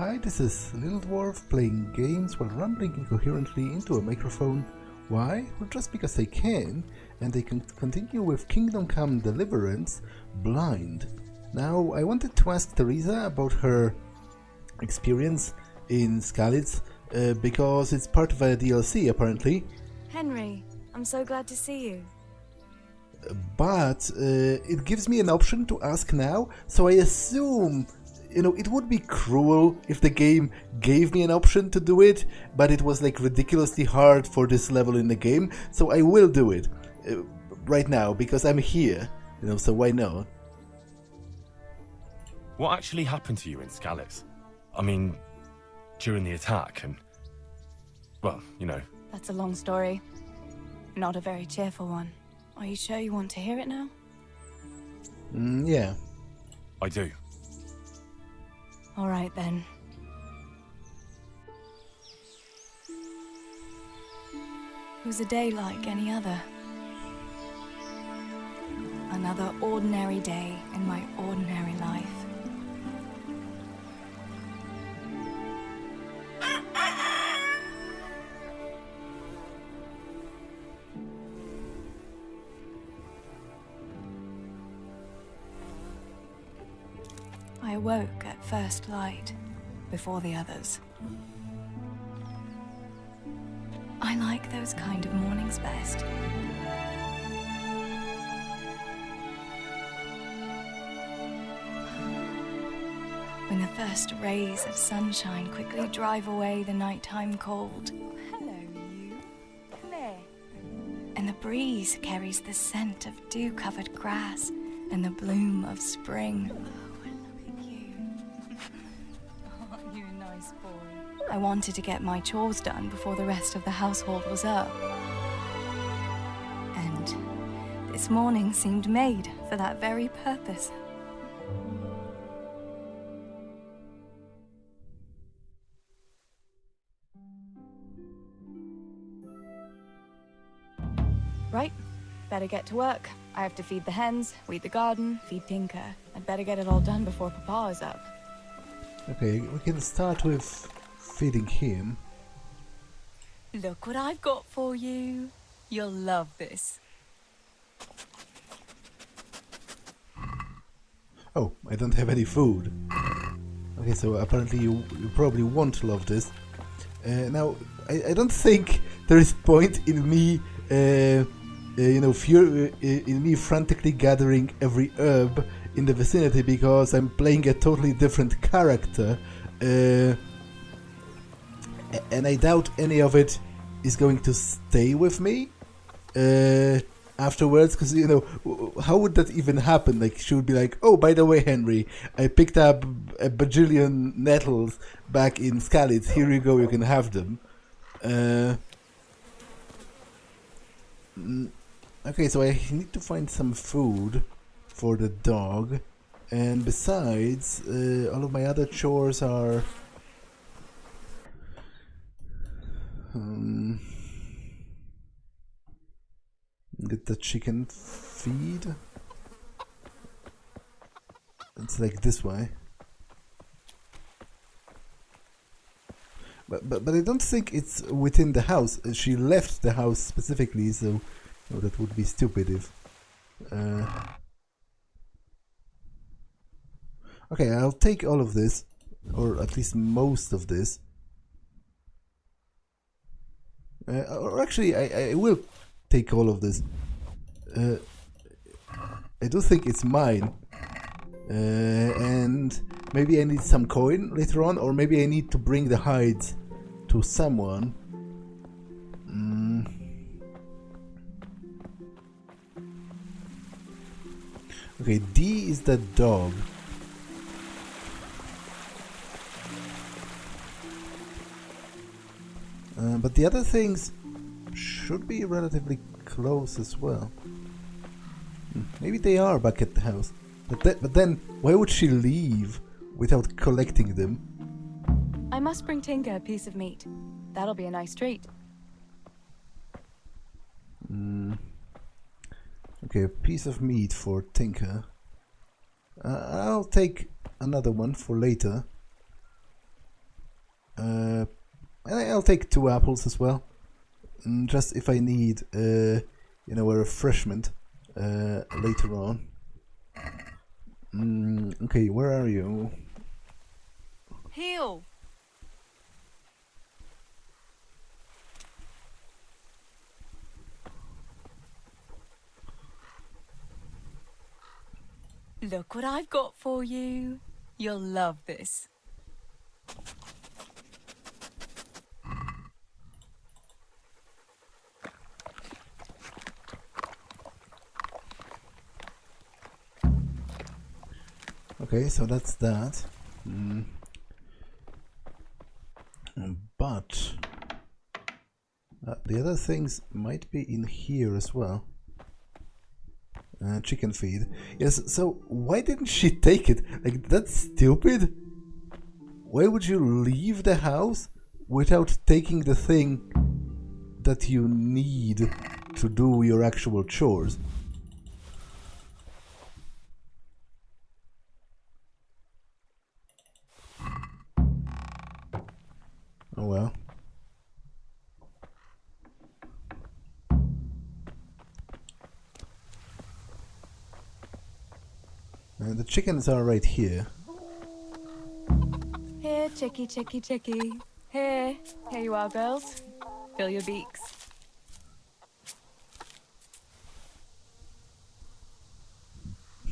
Hi, this is Little Dwarf playing games while rambling incoherently into a microphone. Why? Well, just because I can, and I can continue with Kingdom Come Deliverance Blind. Now, I wanted to ask Theresa about her experience in Skalitz, because it's part of a DLC apparently. Henry, I'm so glad to see you. But it gives me an option to ask now, so I assume, you know, it would be cruel if the game gave me an option to do it, but it was like ridiculously hard for this level in the game, so I will do it right now because I'm here, you know, so why not? What actually happened to you in Skalitz? I mean, during the attack and, well, you know. That's a long story. Not a very cheerful one. Are you sure you want to hear it now? Yeah. I do. All right then. It was a day like any other. Another ordinary day in my ordinary life. I awoke at first light, before the others. I like those kind of mornings best. When the first rays of sunshine quickly drive away the nighttime cold. Hello, you. Come here. And the breeze carries the scent of dew-covered grass and the bloom of spring. I wanted to get my chores done before the rest of the household was up. And this morning seemed made for that very purpose. Right, better get to work. I have to feed the hens, weed the garden, feed Tinker. I'd better get it all done before Papa is up. Okay, we can start with feeding him. Look what I've got for you. You'll love this. Oh, I don't have any food. Okay, so apparently you probably won't love this. Now, I don't think there is point in me, you know, in me frantically gathering every herb in the vicinity because I'm playing a totally different character. And I doubt any of it is going to stay with me afterwards, because, you know, how would that even happen? Like, she would be like, oh, by the way, Henry, I picked up a bajillion nettles back in Skalitz. Here you go, you can have them. Okay, so I need to find some food for the dog. And besides, all of my other chores are... get the chicken feed. It's like this way. But I don't think it's within the house. She left the house specifically, so no, that would be stupid if... Okay, I'll take all of this, or at least most of this. Or actually, I will take all of this. I do think it's mine. And maybe I need some coin later on, or maybe I need to bring the hides to someone. Okay, D is the dog. But the other things should be relatively close as well. Maybe they are back at the house. But then, why would she leave without collecting them? I must bring Tinker a piece of meat. That'll be a nice treat. Okay, a piece of meat for Tinker. I'll take another one for later. And I'll take 2 apples as well. Just if I need, a refreshment later on. Okay, where are you? Heel. Look what I've got for you. You'll love this. Okay, so that's that. But the other things might be in here as well. Chicken feed. Yes, so why didn't she take it? Like, that's stupid. Why would you leave the house without taking the thing that you need to do your actual chores? Oh well. The chickens are right here. Here, chickie, chickie, chickie. Here you are, girls. Fill your beaks.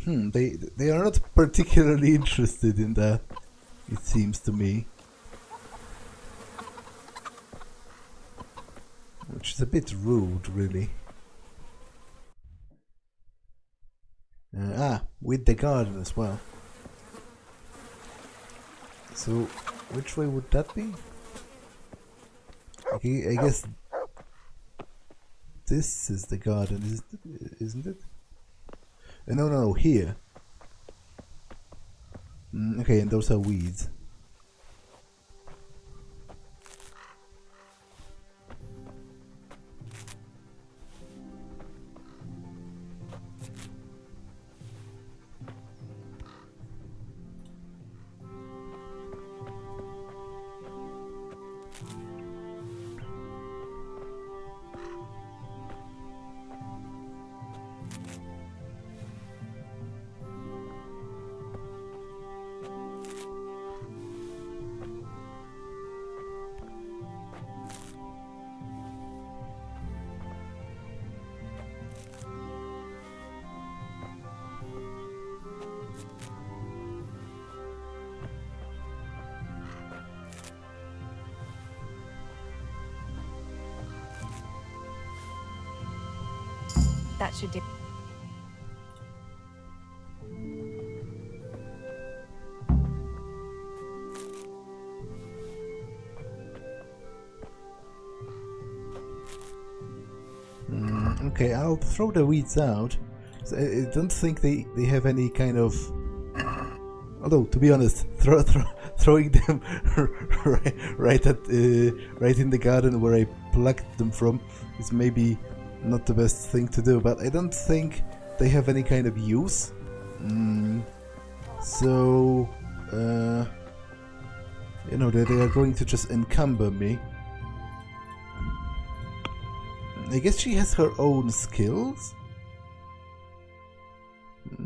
They are not particularly interested in that, it seems to me. Which is a bit rude, really. With the garden as well. So, which way would that be? Okay, I guess this is the garden, isn't it? No, here. Okay, and those are weeds. That should do. Okay, I'll throw the weeds out. I don't think they have any kind of... Although, to be honest, throwing them right in the garden where I plucked them from is maybe not the best thing to do, but I don't think they have any kind of use. So, they are going to just encumber me. I guess she has her own skills?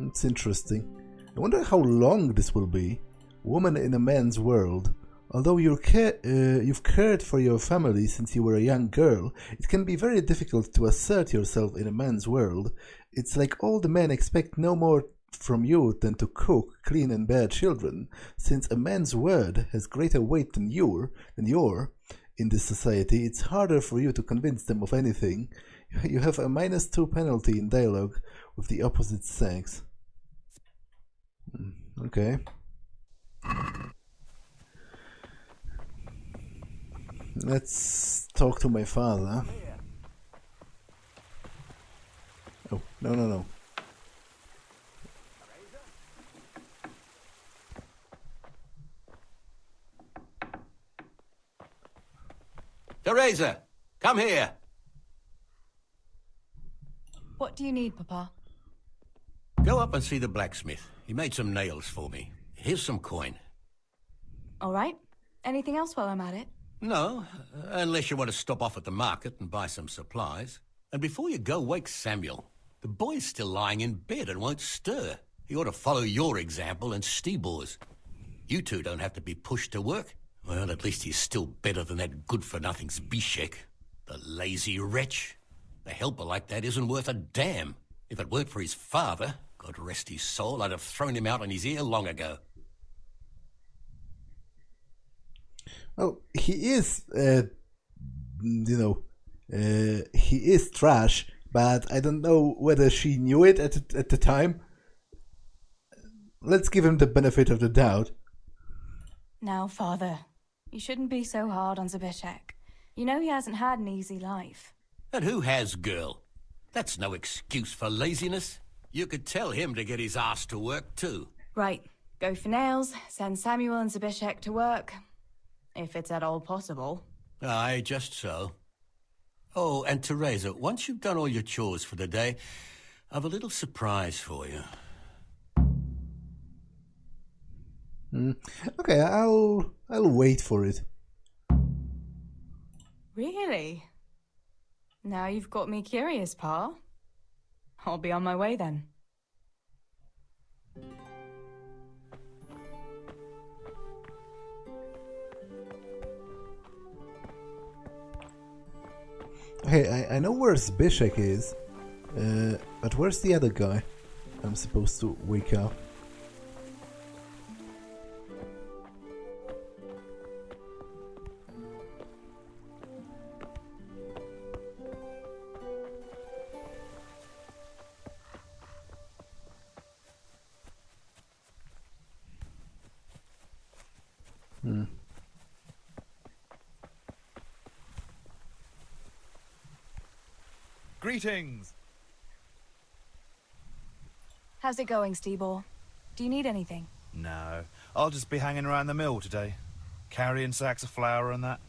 It's interesting. I wonder how long this will be. Woman in a man's world. Although you've cared for your family since you were a young girl, it can be very difficult to assert yourself in a man's world. It's like all the men expect no more from you than to cook, clean and bear children. Since a man's word has greater weight than your in this society, it's harder for you to convince them of anything. You have a -2 penalty in dialogue with the opposite sex. Okay. Let's talk to my father. Oh, no. Theresa, come here. What do you need, Papa? Go up and see the blacksmith. He made some nails for me. Here's some coin. All right. Anything else while I'm at it? No, unless you want to stop off at the market and buy some supplies. And before you go, wake Samuel. The boy's still lying in bed and won't stir. He ought to follow your example and Stibor's. You two don't have to be pushed to work. Well, at least he's still better than that good-for-nothing Zbyszek. The lazy wretch. A helper like that isn't worth a damn. If it weren't for his father, God rest his soul, I'd have thrown him out on his ear long ago. Well, he is, he is trash, but I don't know whether she knew it at the time. Let's give him the benefit of the doubt. Now, Father, you shouldn't be so hard on Zbyszek. You know he hasn't had an easy life. And who has, girl? That's no excuse for laziness. You could tell him to get his ass to work, too. Right, go for nails, send Samuel and Zbyszek to work. If it's at all possible. Aye, just so. Oh, and Theresa, once you've done all your chores for the day, I've a little surprise for you. Okay, I'll wait for it. Really? Now you've got me curious, Pa. I'll be on my way then. Okay, I know where Zbyszek is, but where's the other guy I'm supposed to wake up? Greetings! How's it going, Stibor? Do you need anything? No, I'll just be hanging around the mill today, carrying sacks of flour and that.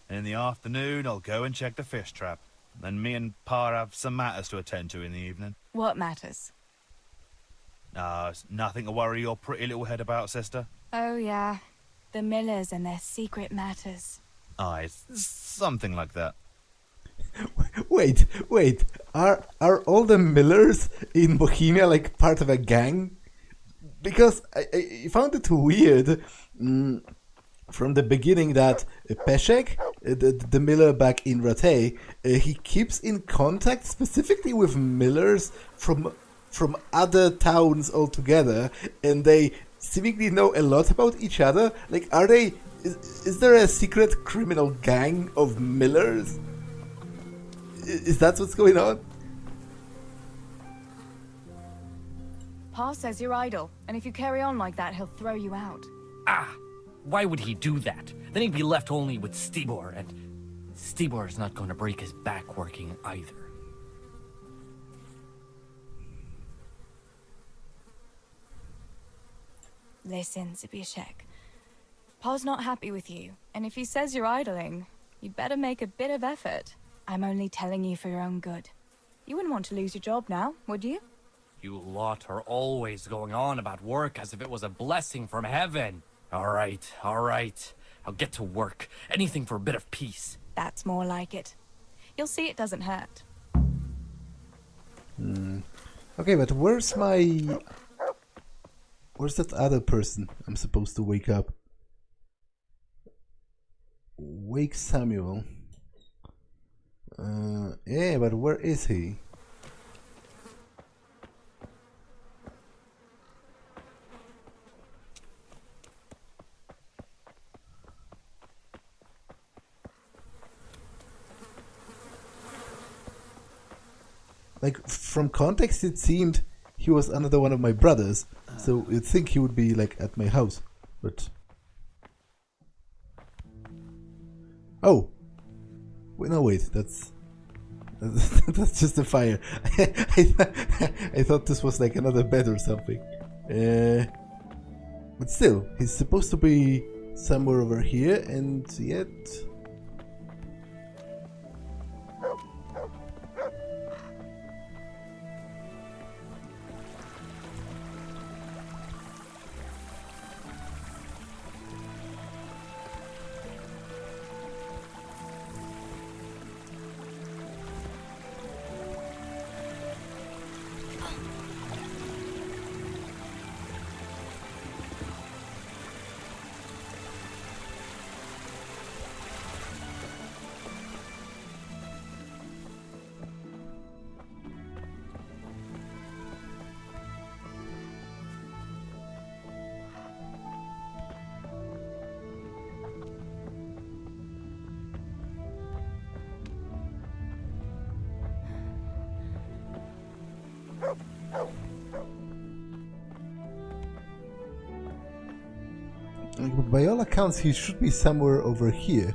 And in the afternoon, I'll go and check the fish trap. Then me and Pa have some matters to attend to in the evening. What matters? It's nothing to worry your pretty little head about, sister. Oh, yeah. The Millers and their secret matters. Aye, it's something like that. Wait. Are all the Millers in Bohemia like part of a gang? Because I found it weird from the beginning that Peszek, the Miller back in Ratay, he keeps in contact specifically with Millers from other towns altogether, and they seemingly know a lot about each other. Like, are they? Is there a secret criminal gang of Millers? Is that what's going on? Pa says you're idle, and if you carry on like that, he'll throw you out. Ah! Why would he do that? Then he'd be left only with Stibor, and Stibor's not going to break his back working either. Listen, Zbyszek. Pa's not happy with you, and if he says you're idling, you'd better make a bit of effort. I'm only telling you for your own good. You wouldn't want to lose your job now, would you? You lot are always going on about work as if it was a blessing from heaven. All right. I'll get to work. Anything for a bit of peace. That's more like it. You'll see it doesn't hurt. Okay, but where's that other person I'm supposed to wake up? Wake Samuel. Yeah, but where is he? Like, from context it seemed he was another one of my brothers, so you'd think he would be, like, at my house, but... Oh! Wait, no, wait, that's just a fire. I thought this was like another bed or something. But still, he's supposed to be somewhere over here, and yet... by all accounts, he should be somewhere over here.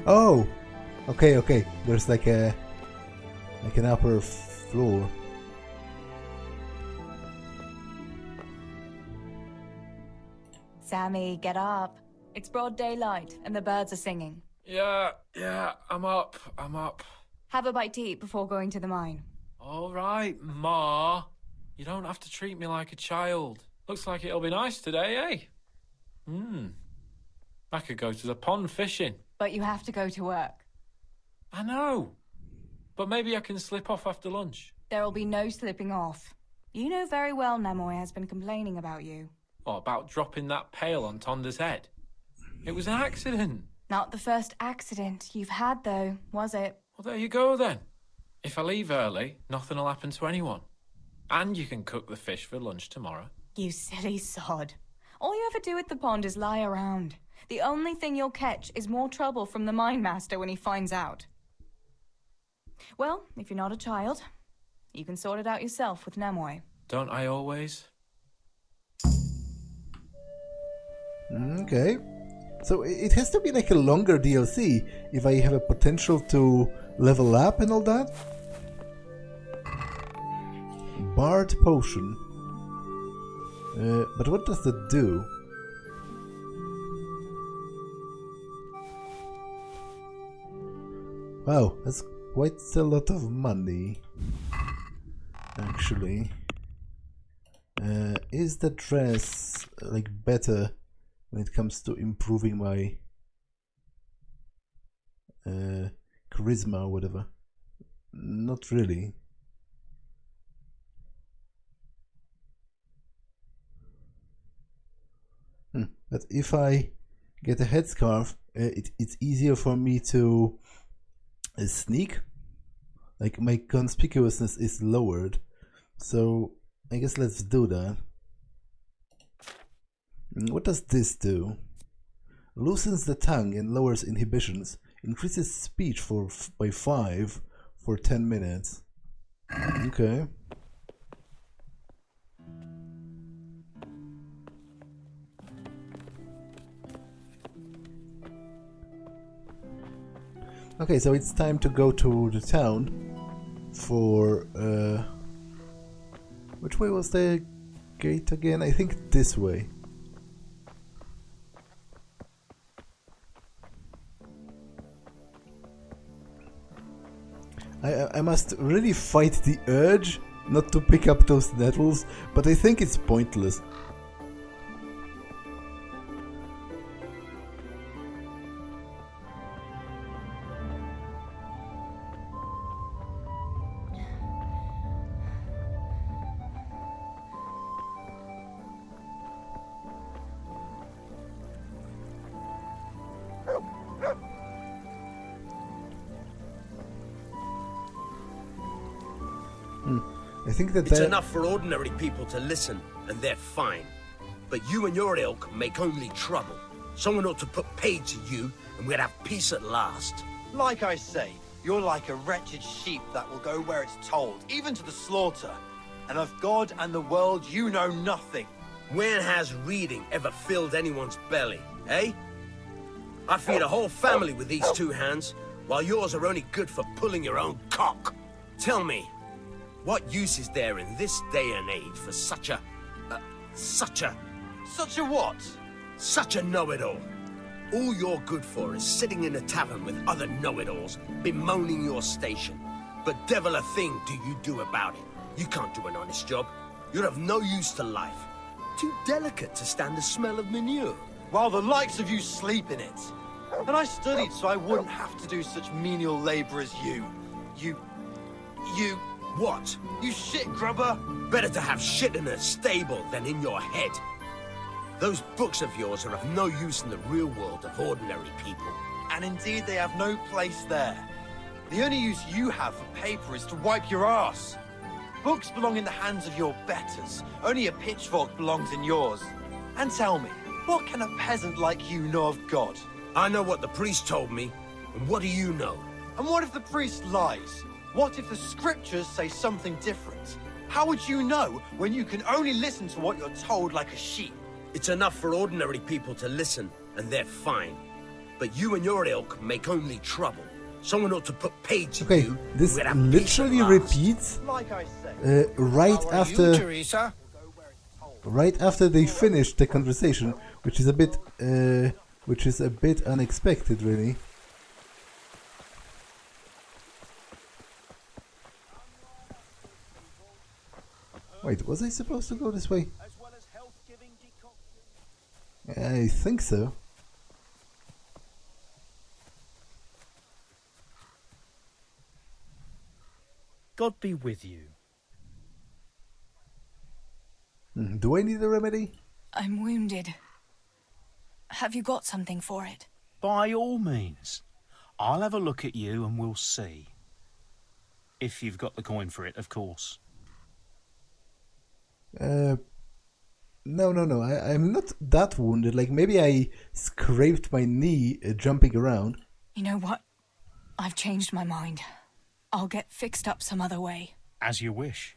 Oh! Okay, okay. There's like an upper floor. Sammy, get up. It's broad daylight and the birds are singing. Yeah, I'm up. Have a bite to eat before going to the mine. All right, Ma. You don't have to treat me like a child. Looks like it'll be nice today, eh? I could go to the pond fishing. But you have to go to work. I know. But maybe I can slip off after lunch. There'll be no slipping off. You know very well Nemoy has been complaining about you. What about dropping that pail on Tonda's head? It was an accident. Not the first accident you've had, though, was it? Well, there you go, then. If I leave early, nothing will happen to anyone. And you can cook the fish for lunch tomorrow. You silly sod. All you ever do at the pond is lie around. The only thing you'll catch is more trouble from the mine master when he finds out. Well, if you're not a child, you can sort it out yourself with Nemoy. Don't I always? Okay. So it has to be like a longer DLC if I have a potential to level up and all that. Bard potion. But what does that do? Wow, that's quite a lot of money, actually. Is the dress like better when it comes to improving my charisma or whatever? Not really. But if I get a headscarf, it's easier for me to sneak. Like my conspicuousness is lowered, so I guess let's do that. What does this do? Loosens the tongue and lowers inhibitions. Increases speech by 5 for 10 minutes. Okay. Okay, so it's time to go to the town for which way was the gate again? I think this way. I must really fight the urge not to pick up those nettles, but I think it's pointless. I think that it's enough for ordinary people to listen, and they're fine. But you and your ilk make only trouble. Someone ought to put paid to you, and we'd have peace at last. Like I say, you're like a wretched sheep that will go where it's told, even to the slaughter. And of God and the world, you know nothing. When has reading ever filled anyone's belly, eh? I feed a whole family with these two hands, while yours are only good for pulling your own cock. Tell me, what use is there in this day and age for such a what? Such a know-it-all. All you're good for is sitting in a tavern with other know-it-alls, bemoaning your station. But devil a thing do you do about it. You can't do an honest job. You're of no use to life. Too delicate to stand the smell of manure. While the likes of you sleep in it. And I studied so I wouldn't have to do such menial labor as you. You... What? You shit grubber! Better to have shit in a stable than in your head. Those books of yours are of no use in the real world of ordinary people. And indeed they have no place there. The only use you have for paper is to wipe your ass. Books belong in the hands of your betters. Only a pitchfork belongs in yours. And tell me, What can a peasant like you know of God? I know what the priest told me, and what do you know? And what if the priest lies? What if the scriptures say something different? How would you know when you can only listen to what you're told like a sheep? It's enough for ordinary people to listen, and they're fine. But you and your ilk make only trouble. Someone ought to put paid to Okay, you. this We'd have peace literally at last. repeats Like I say. right How are after you, Theresa? they finished the conversation, which is a bit unexpected, really. Wait, was I supposed to go this way? I think so. God be with you. Do I need a remedy? I'm wounded. Have you got something for it? By all means. I'll have a look at you and we'll see. If you've got the coin for it, of course. No. I'm not that wounded. Like, maybe I scraped my knee jumping around. You know what? I've changed my mind. I'll get fixed up some other way. As you wish.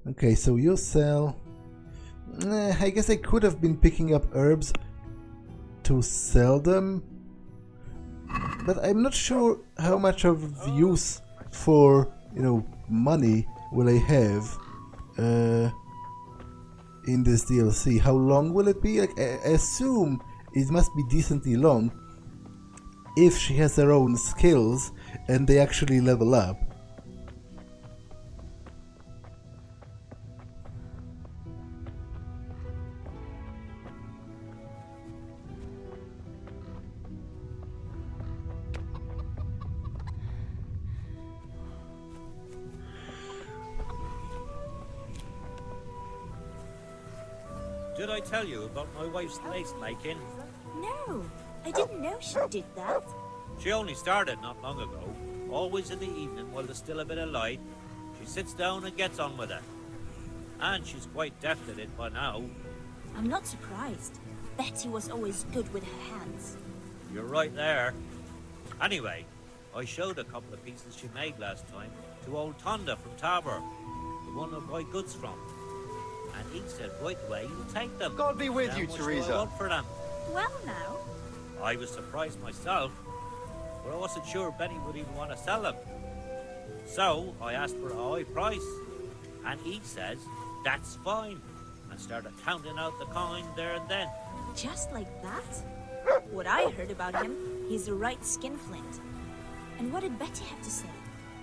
Okay, so you sell... I guess I could have been picking up herbs to sell them, but I'm not sure how much of use for, money will I have in this DLC. How long will it be? Like, I assume it must be decently long if she has her own skills and they actually level up. Did I tell you about my wife's lace making? No, I didn't know she did that. She only started not long ago. Always in the evening while there's still a bit of light. She sits down and gets on with it. And she's quite deft at it by now. I'm not surprised. Betty was always good with her hands. You're right there. Anyway, I showed a couple of pieces she made last time to old Tonda from Tabor, the one I buy goods from. And he said right away he'll take them. God be with you, How much Theresa. do I want for them? Well now. I was surprised myself, but I wasn't sure Benny would even want to sell them. So I asked for a high price, and he says that's fine, and started counting out the coin there and then. Just like that? What I heard about him, he's a right skinflint. And what did Betty have to say?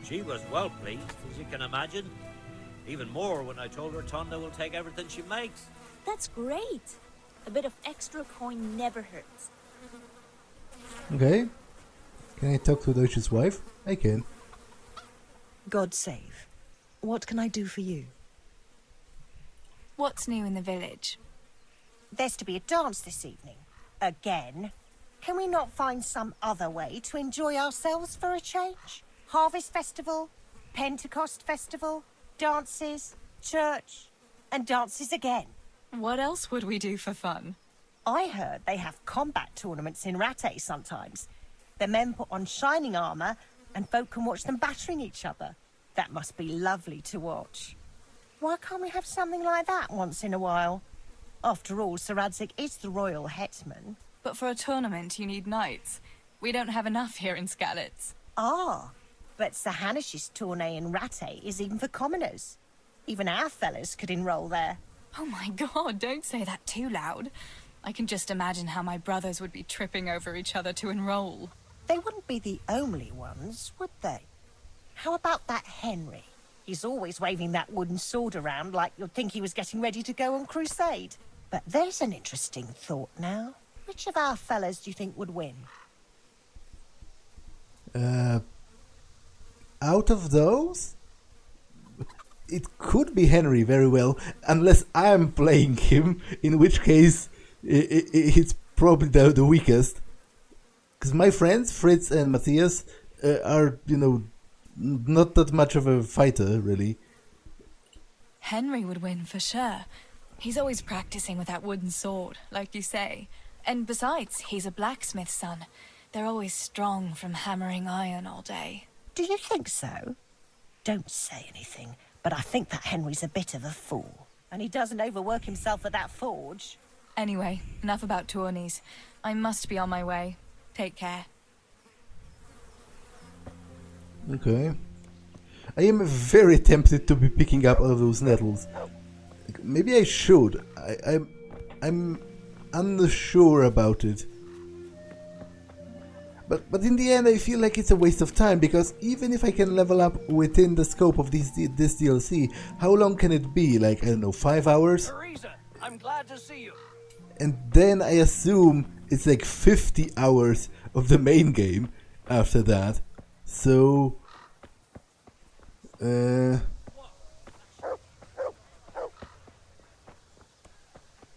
She was well pleased, as you can imagine. Even more when I told her Tonda will take everything she makes. That's great. A bit of extra coin never hurts. Okay. Can I talk to Deutsch's wife? I can. God save. What can I do for you? What's new in the village? There's to be a dance this evening. Again. Can we not find some other way to enjoy ourselves for a change? Harvest festival, Pentecost festival, dances, church, and dances again. What else would we do for fun? I heard they have combat tournaments in Rattay sometimes. The men put on shining armour and folk can watch them battering each other. That must be lovely to watch. Why can't we have something like that once in a while? After all, Sir Radzig is the royal hetman. But for a tournament, you need knights. We don't have enough here in Skalitz. Ah, but Sir Hanish's tourney in Rattay is even for commoners. Even our fellas could enroll there. Oh my god, don't say that too loud. I can just imagine how my brothers would be tripping over each other to enroll. They wouldn't be the only ones, would they? How about that Henry? He's always waving that wooden sword around like you'd think he was getting ready to go on crusade. But there's an interesting thought now. Which of our fellas do you think would win? Out of those? It could be Henry very well, unless I'm playing him, in which case it's probably the weakest. Because my friends, Fritz and Matthias, are, you know, not that much of a fighter, really. Henry would win for sure. He's always practicing with that wooden sword, like you say. And besides, he's a blacksmith's son. They're always strong from hammering iron all day. Do you think so? Don't say anything, but I think that Henry's a bit of a fool. And he doesn't overwork himself at that forge. Anyway, enough about tourneys. I must be on my way. Take care. Okay. I am very tempted to be picking up all of those nettles. Maybe I should. I'm unsure about it. But in the end, I feel like it's a waste of time, because even if I can level up within the scope of this DLC, how long can it be? Like, I don't know, 5 hours? Theresa, I'm glad to see you. And then I assume it's like 50 hours of the main game after that. So...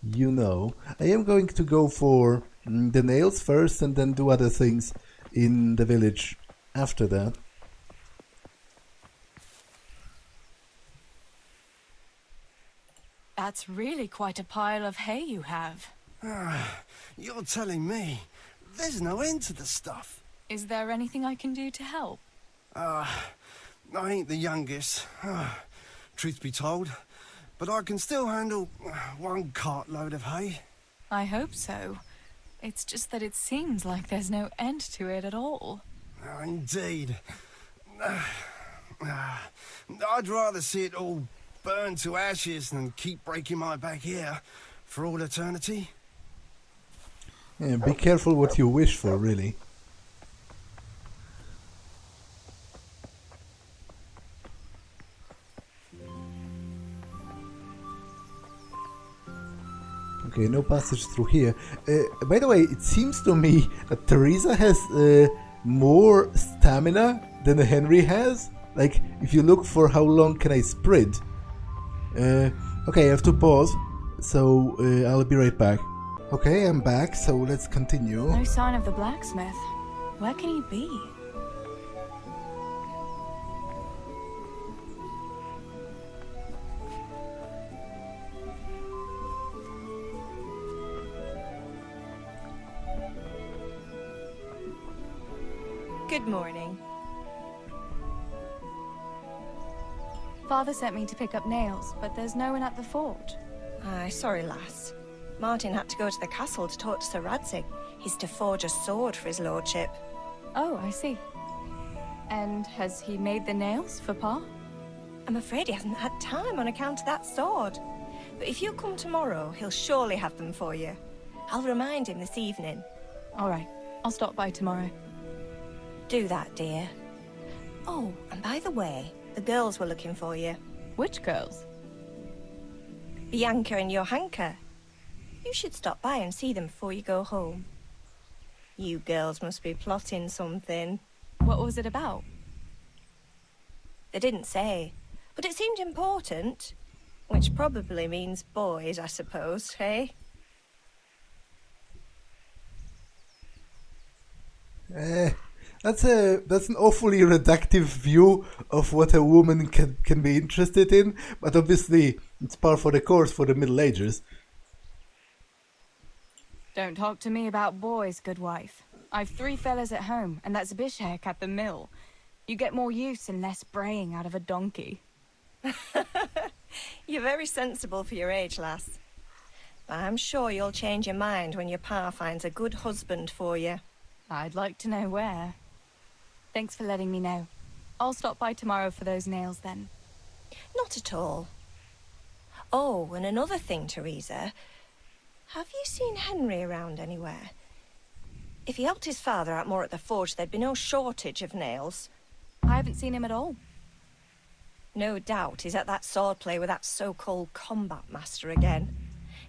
you know, I am going to go for the nails first and then do other things in the village after that. That's really quite a pile of hay you have. You're telling me. There's no end to the stuff. Is there anything I can do to help? I ain't the youngest, truth be told, but I can still handle 1 cartload of hay. I hope so. It's just that it seems like there's no end to it at all. Indeed. I'd rather see it all burn to ashes than keep breaking my back here for all eternity. Yeah, be careful what you wish for, really. Okay, no passage through here. By the way, it seems to me that Theresa has more stamina than Henry has. Like, if you look for how long can I sprint. Okay, I have to pause, so I'll be right back. Okay, I'm back, so let's continue. No sign of the blacksmith. Where can he be? Good morning. Father sent me to pick up nails, but there's no one at the forge. Aye, sorry, lass. Martin had to go to the castle to talk to Sir Radzig. He's to forge a sword for his lordship. Oh, I see. And has he made the nails for Pa? I'm afraid he hasn't had time on account of that sword. But if you come tomorrow, he'll surely have them for you. I'll remind him this evening. All right, I'll stop by tomorrow. Do that, dear. Oh, and by the way, the girls were looking for you. Which girls? Bianca and Johanka. You should stop by and see them before you go home. You girls must be plotting something. What was it about? They didn't say, but it seemed important. Which probably means boys, I suppose, hey? That's an awfully reductive view of what a woman can be interested in, but obviously it's par for the course for the Middle Ages. Don't talk to me about boys, good wife. I've 3 fellas at home, and that's Zbyszek at the mill. You get more use and less braying out of a donkey. You're very sensible for your age, lass. But I'm sure you'll change your mind when your pa finds a good husband for you. I'd like to know where. Thanks for letting me know. I'll stop by tomorrow for those nails then. Not at all. Oh, and another thing, Theresa. Have you seen Henry around anywhere? If he helped his father out more at the forge, there'd be no shortage of nails. I haven't seen him at all. No doubt he's at that swordplay with that so-called combat master again.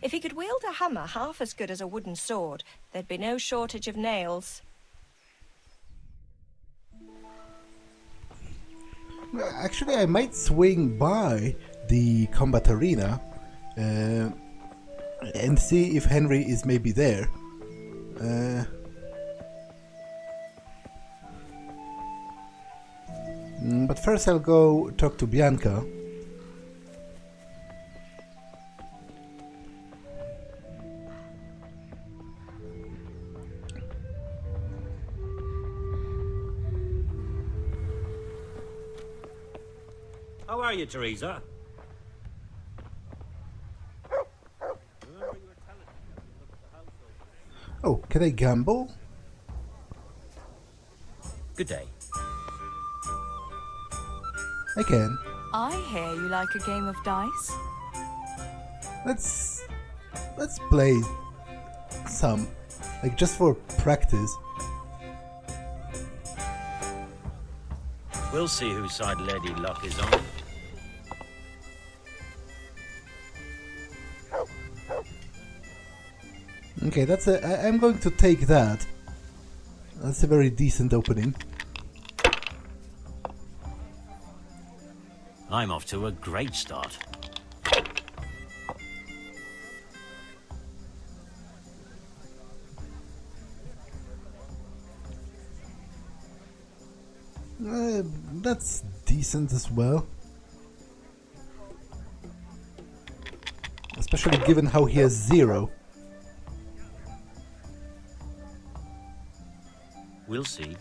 If he could wield a hammer half as good as a wooden sword, there'd be no shortage of nails. Actually, I might swing by the combat arena and see if Henry is maybe there. But first I'll go talk to Bianca. How are you, Theresa? Oh, can I gamble? Good day. I can. I hear you like a game of dice. Let's play some, like just for practice. We'll see whose side Lady Luck is on. Okay, that's a. I'm going to take that. That's a very decent opening. I'm off to a great start. That's decent as well. Especially given how he has 0. We'll see.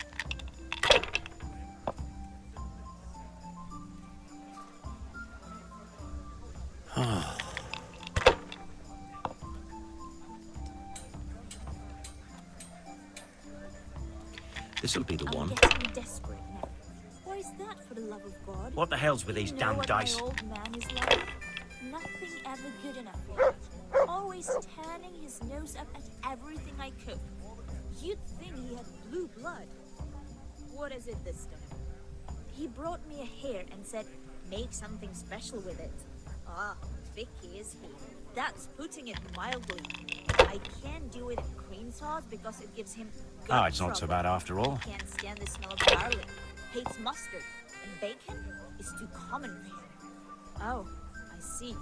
This'll be the one. I'm getting desperate now. Why is that, for the love of God? What the hell's with these You know damn what dice? my old man is like? Nothing ever good enough for him. Always turning his nose up at everything I cook. You'd think he had blue blood. What is it this time? He brought me a hare and said, make something special with it. Ah, picky is he. That's putting it mildly. I can't do it in cream sauce because it gives him gut Oh, it's not so trouble. bad after all. He can't stand the smell of garlic, hates mustard, and bacon is too common for him. Oh, I see.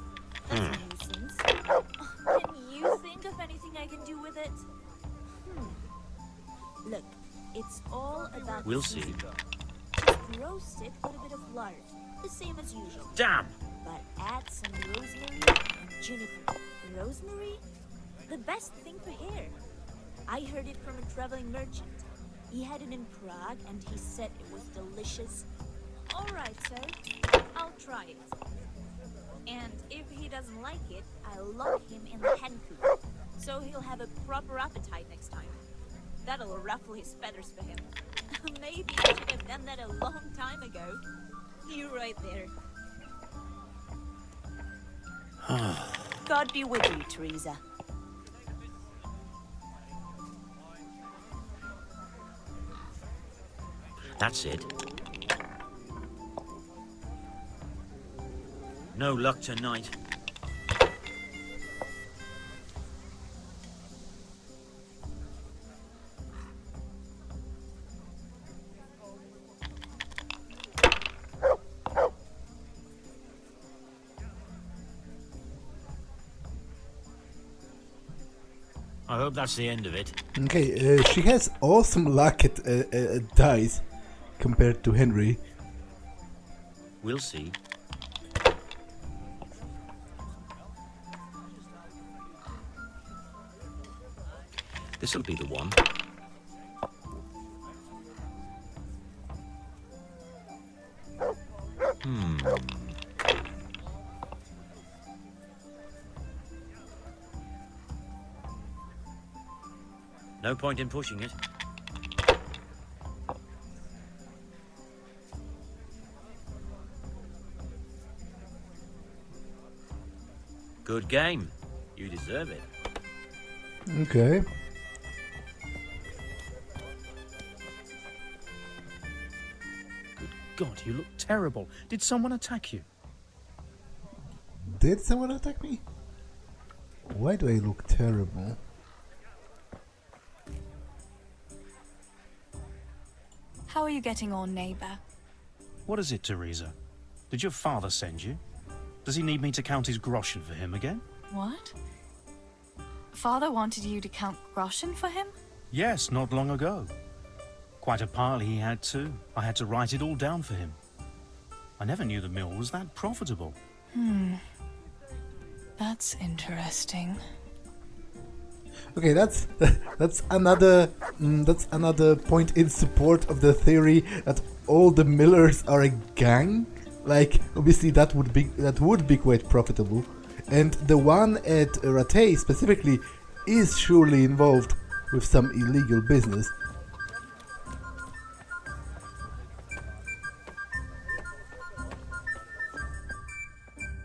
That's a nuisance. Can you think of anything I can do with it? Look, it's all about We'll the see. seasoning. Just roast it with a bit of lard, the same as usual. Damn! But add some rosemary and juniper. Rosemary? The best thing for hair. I heard it from a traveling merchant. He had it in Prague and he said it was delicious. All right, sir. I'll try it. And if he doesn't like it, I'll lock him in the hen coop. So he'll have a proper appetite next time. That'll ruffle his feathers for him. Maybe I should have done that a long time ago. You right there. God be with you, Theresa. That's it. No luck tonight. I hope that's the end of it. Okay, she has awesome luck at dice compared to Henry. We'll see. This'll be the one. No point in pushing it. Good game. You deserve it. Okay. God, you look terrible. Did someone attack you? Did someone attack me? Why do I look terrible? How are you getting on, neighbour? What is it, Theresa? Did your father send you? Does he need me to count his groschen for him again? What? Father wanted you to count groschen for him? Yes, not long ago. Quite a pile he had too. I had to write it all down for him. I never knew the mill was that profitable. That's interesting. Okay, that's another point in support of the theory that all the millers are a gang. Like, obviously that would be quite profitable, and the one at Rattay specifically is surely involved with some illegal business.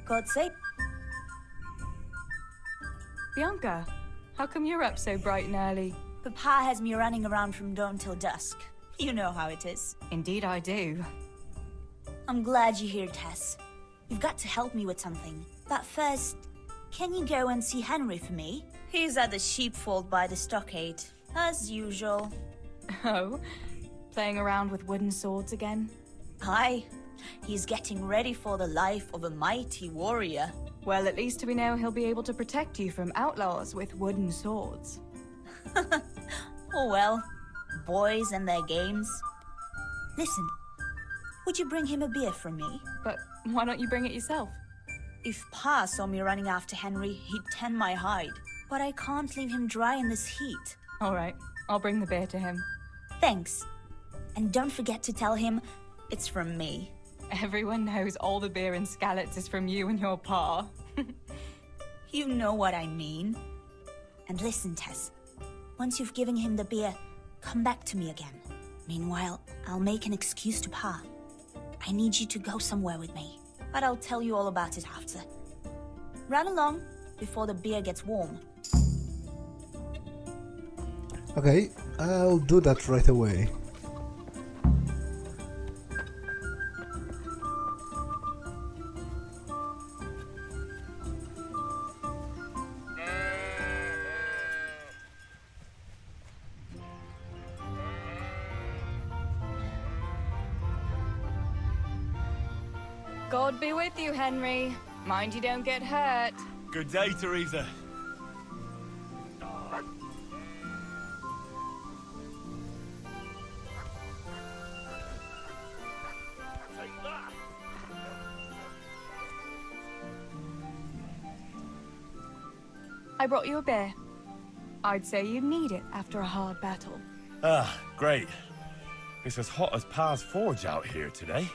God save. Bianca, how come you're up so bright and early? Papa has me running around from dawn till dusk. You know how it is. Indeed I do. I'm glad you're here, Tess. You've got to help me with something. But first, can you go and see Henry for me? He's at the sheepfold by the stockade, as usual. Oh? Playing around with wooden swords again? Aye. He's getting ready for the life of a mighty warrior. Well, at least we know he'll be able to protect you from outlaws with wooden swords. Oh well, boys and their games. Listen, would you bring him a beer from me? But why don't you bring it yourself? If Pa saw me running after Henry, he'd tan my hide. But I can't leave him dry in this heat. All right, I'll bring the beer to him. Thanks. And don't forget to tell him it's from me. Everyone knows all the beer in Skalitz is from you and your pa. You know what I mean. And listen, Tess. Once you've given him the beer, come back to me again. Meanwhile, I'll make an excuse to Pa. I need you to go somewhere with me. But I'll tell you all about it after. Run along before the beer gets warm. Okay, I'll do that right away. God be with you, Henry. Mind you don't get hurt. Good day, Theresa. I brought you a beer. I'd say you need it after a hard battle. Ah, great. It's as hot as Pa's Forge out here today.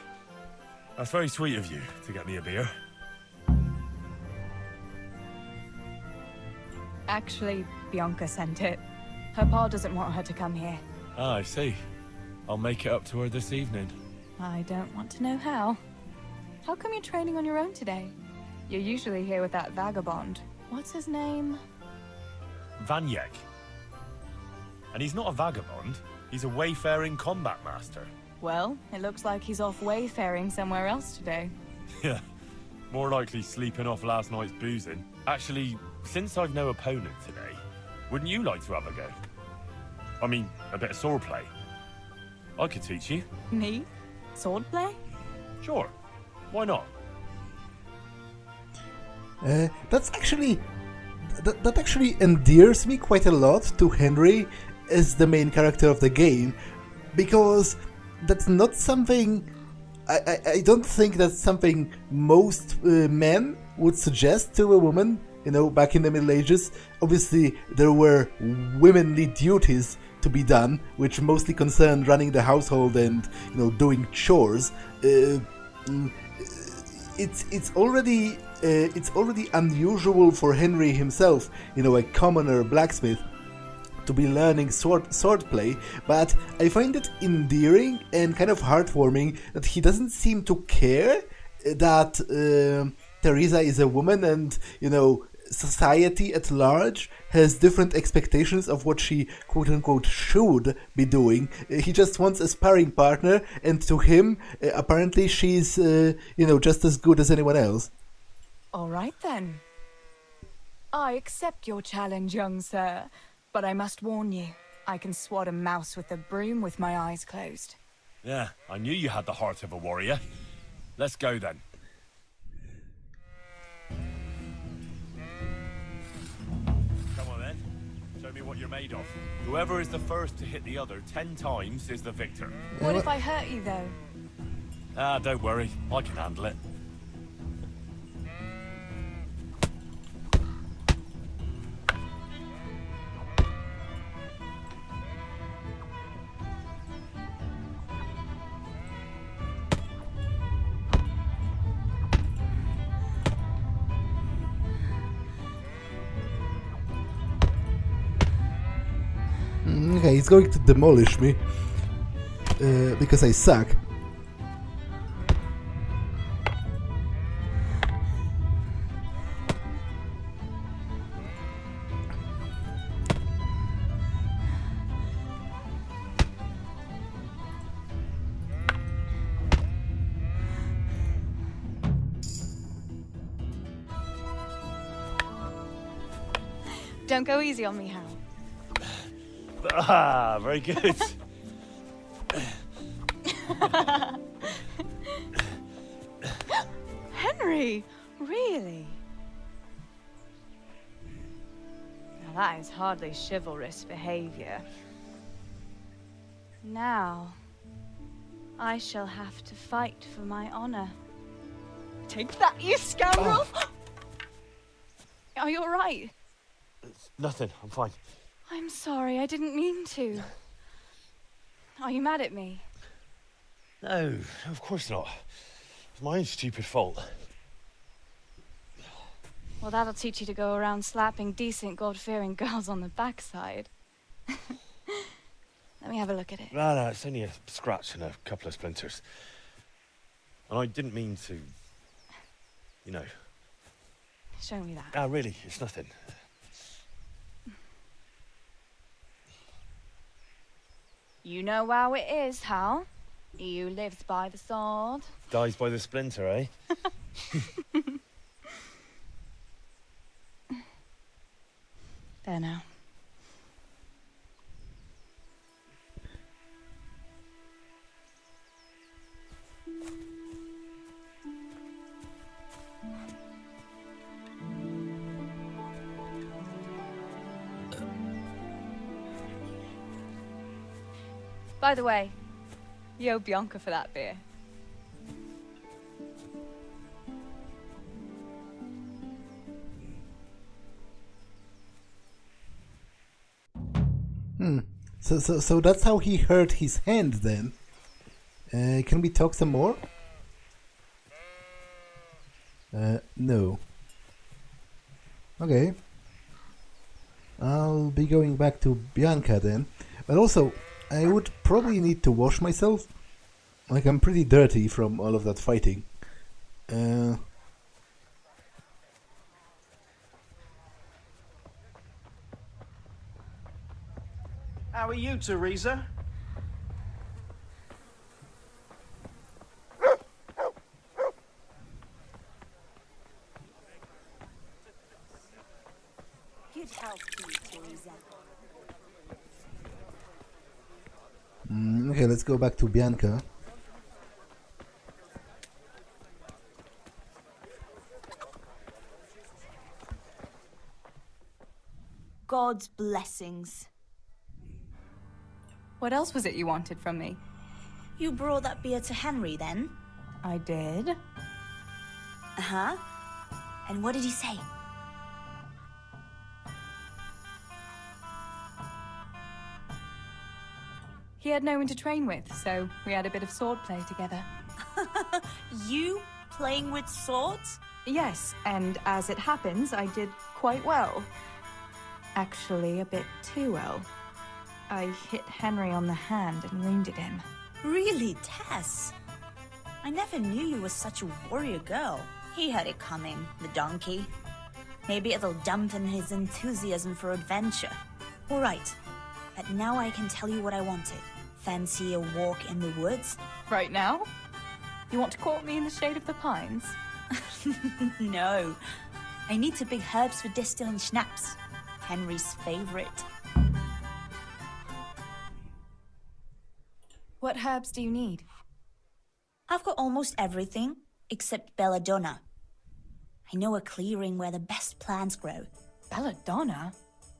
That's very sweet of you to get me a beer. Actually, Bianca sent it. Her pa doesn't want her to come here. Ah, I see. I'll make it up to her this evening. I don't want to know how. How come you're training on your own today? You're usually here with that vagabond. What's his name? Vanyek. And he's not a vagabond. He's a wayfaring combat master. Well, it looks like he's off wayfaring somewhere else today. Yeah, more likely sleeping off last night's boozing. Actually, since I've no opponent today, wouldn't you like to have a go? I mean, a bit of swordplay. I could teach you. Me? Swordplay? Sure. Why not? That actually endears me quite a lot to Henry as the main character of the game, because that's not something I don't think that's something most men would suggest to a woman, you know, back in the Middle Ages. Obviously, there were womanly duties to be done, which mostly concerned running the household and, you know, doing chores. It's already unusual for Henry himself, you know, a commoner blacksmith, to be learning swordplay, but I find it endearing and kind of heartwarming that he doesn't seem to care that Theresa is a woman and, you know, society at large has different expectations of what she quote-unquote should be doing. He just wants a sparring partner, and to him, apparently she's, you know, just as good as anyone else. All right then. I accept your challenge, young sir. But I must warn you, I can swat a mouse with a broom with my eyes closed. Yeah, I knew you had the heart of a warrior. Let's go then. Come on then. Show me what you're made of. Whoever is the first to hit the other 10 times is the victor. What if I hurt you, though? Ah, don't worry. I can handle it. Okay, he's going to demolish me. Because I suck. Don't go easy on me, Hal. Ah, very good. Henry, really? Now that is hardly chivalrous behavior. Now, I shall have to fight for my honor. Take that, you scoundrel! Oh. Are you all right? Nothing, I'm fine. I'm sorry, I didn't mean to. Are you mad at me? No, of course not. It's my own stupid fault. Well, that'll teach you to go around slapping decent, God-fearing girls on the backside. Let me have a look at it. No, it's only a scratch and a couple of splinters. And I didn't mean to, you know. Show me that. Ah, really, it's nothing. You know how it is, Hal. He who lives by the sword Dies by the splinter, eh? There now. By the way, you owe Bianca for that beer. So that's how he hurt his hand then. Can we talk some more? No. Okay. I'll be going back to Bianca then. But also, I would probably need to wash myself. Like, I'm pretty dirty from all of that fighting. How are you, Theresa? Good health to you, Theresa. Okay, let's go back to Bianca. God's blessings. What else was it you wanted from me? You brought that beer to Henry, then? I did. Uh-huh. And what did he say? He had no one to train with, so we had a bit of sword play together. You playing with swords? Yes, and as it happens, I did quite well. Actually, a bit too well. I hit Henry on the hand and wounded him. Really, Tess? I never knew you were such a warrior girl. He had it coming, the donkey. Maybe it'll dampen his enthusiasm for adventure. All right, but now I can tell you what I wanted. Fancy a walk in the woods? Right now? You want to court me in the shade of the pines? No. I need to pick herbs for distilling schnapps. Henry's favorite. What herbs do you need? I've got almost everything, except belladonna. I know a clearing where the best plants grow. Belladonna?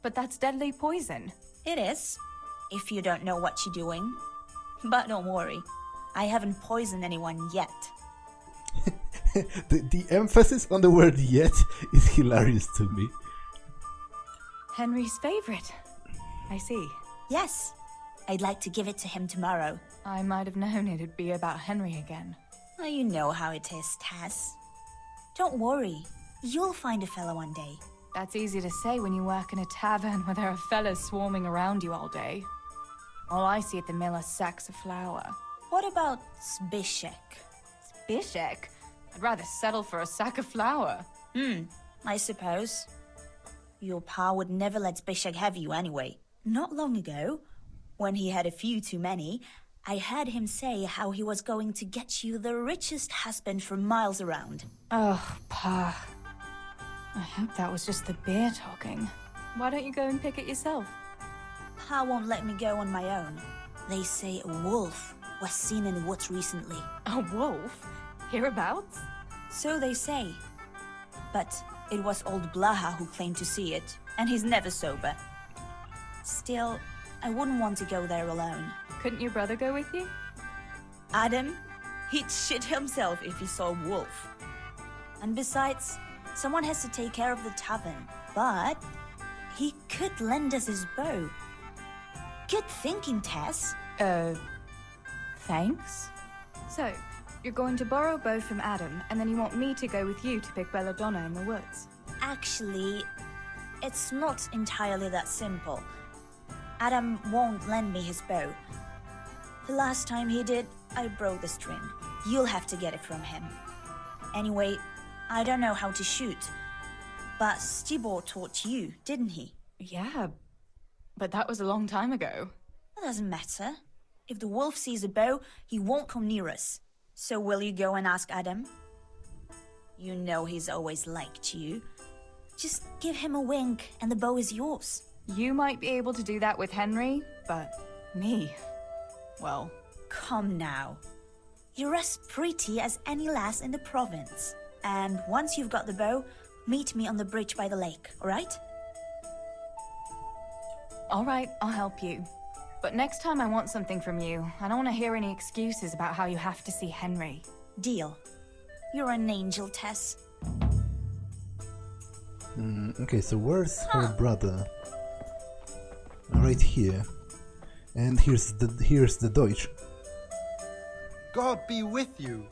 But that's deadly poison. It is, if you don't know what you're doing. But don't worry, I haven't poisoned anyone yet. The emphasis on the word yet is hilarious to me. Henry's favorite. I see. Yes. I'd like to give it to him tomorrow. I might have known it'd be about Henry again. Oh, you know how it is, Tess. Don't worry. You'll find a fella one day. That's easy to say when you work in a tavern where there are fellas swarming around you all day. All I see at the mill are sacks of flour. What about Zbyszek? Zbyszek? I'd rather settle for a sack of flour. I suppose. Your pa would never let Zbyszek have you anyway. Not long ago, when he had a few too many, I heard him say how he was going to get you the richest husband for miles around. Oh, Pa. I hope that was just the beer talking. Why don't you go and pick it yourself? Pa won't let me go on my own. They say a wolf was seen in the woods recently. A wolf? Hereabouts? So they say. But it was old Blaha who claimed to see it, and he's never sober. Still, I wouldn't want to go there alone. Couldn't your brother go with you? Adam? He'd shit himself if he saw a wolf. And besides, someone has to take care of the tavern. But he could lend us his bow. Good thinking, Tess. Thanks? So, you're going to borrow a bow from Adam, and then you want me to go with you to pick belladonna in the woods? Actually, it's not entirely that simple. Adam won't lend me his bow. The last time he did, I broke the string. You'll have to get it from him. Anyway, I don't know how to shoot. But Stibor taught you, didn't he? Yeah, but that was a long time ago. It doesn't matter. If the wolf sees a bow, he won't come near us. So will you go and ask Adam? You know he's always liked you. Just give him a wink and the bow is yours. You might be able to do that with Henry, but me, well... Come now. You're as pretty as any lass in the province. And once you've got the bow, meet me on the bridge by the lake, alright? Alright, I'll help you. But next time I want something from you, I don't want to hear any excuses about how you have to see Henry. Deal. You're an angel, Tess. Okay, so where's her brother? Right here. And here's the Deutsch. God be with you.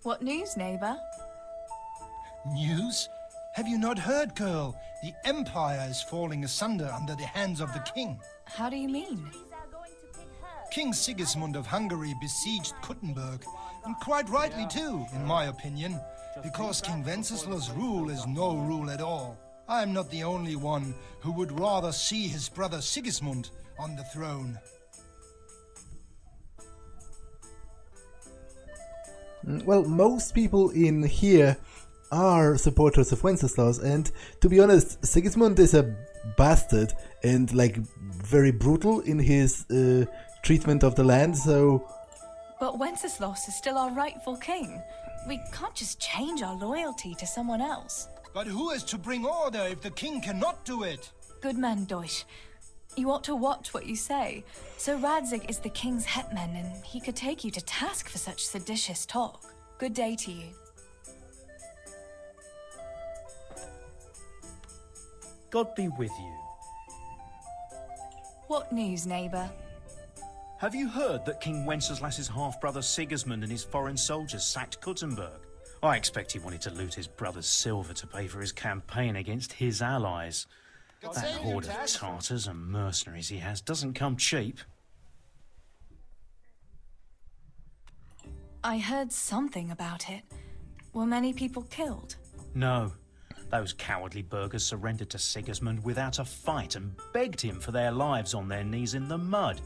What news, neighbor? News? Have you not heard, girl? The Empire is falling asunder under the hands of the king. How do you mean? King Sigismund of Hungary besieged Kuttenberg, and quite rightly too, in my opinion, because King Wenceslaus' rule is no rule at all. I am not the only one who would rather see his brother Sigismund on the throne. Well, most people in here are supporters of Wenceslaus, and to be honest, Sigismund is a bastard and like very brutal in his treatment of the land, so... But Wenceslaus is still our rightful king. We can't just change our loyalty to someone else. But who is to bring order if the king cannot do it? Good man, Deutsch. You ought to watch what you say. So Radzig is the king's hetman, and he could take you to task for such seditious talk. Good day to you. God be with you. What news, neighbour? Have you heard that King Wenceslas's half-brother Sigismund and his foreign soldiers sacked Kuttenberg? I expect he wanted to loot his brother's silver to pay for his campaign against his allies. That horde of Tartars and mercenaries he has doesn't come cheap. I heard something about it. Were many people killed? No. Those cowardly burghers surrendered to Sigismund without a fight and begged him for their lives on their knees in the mud.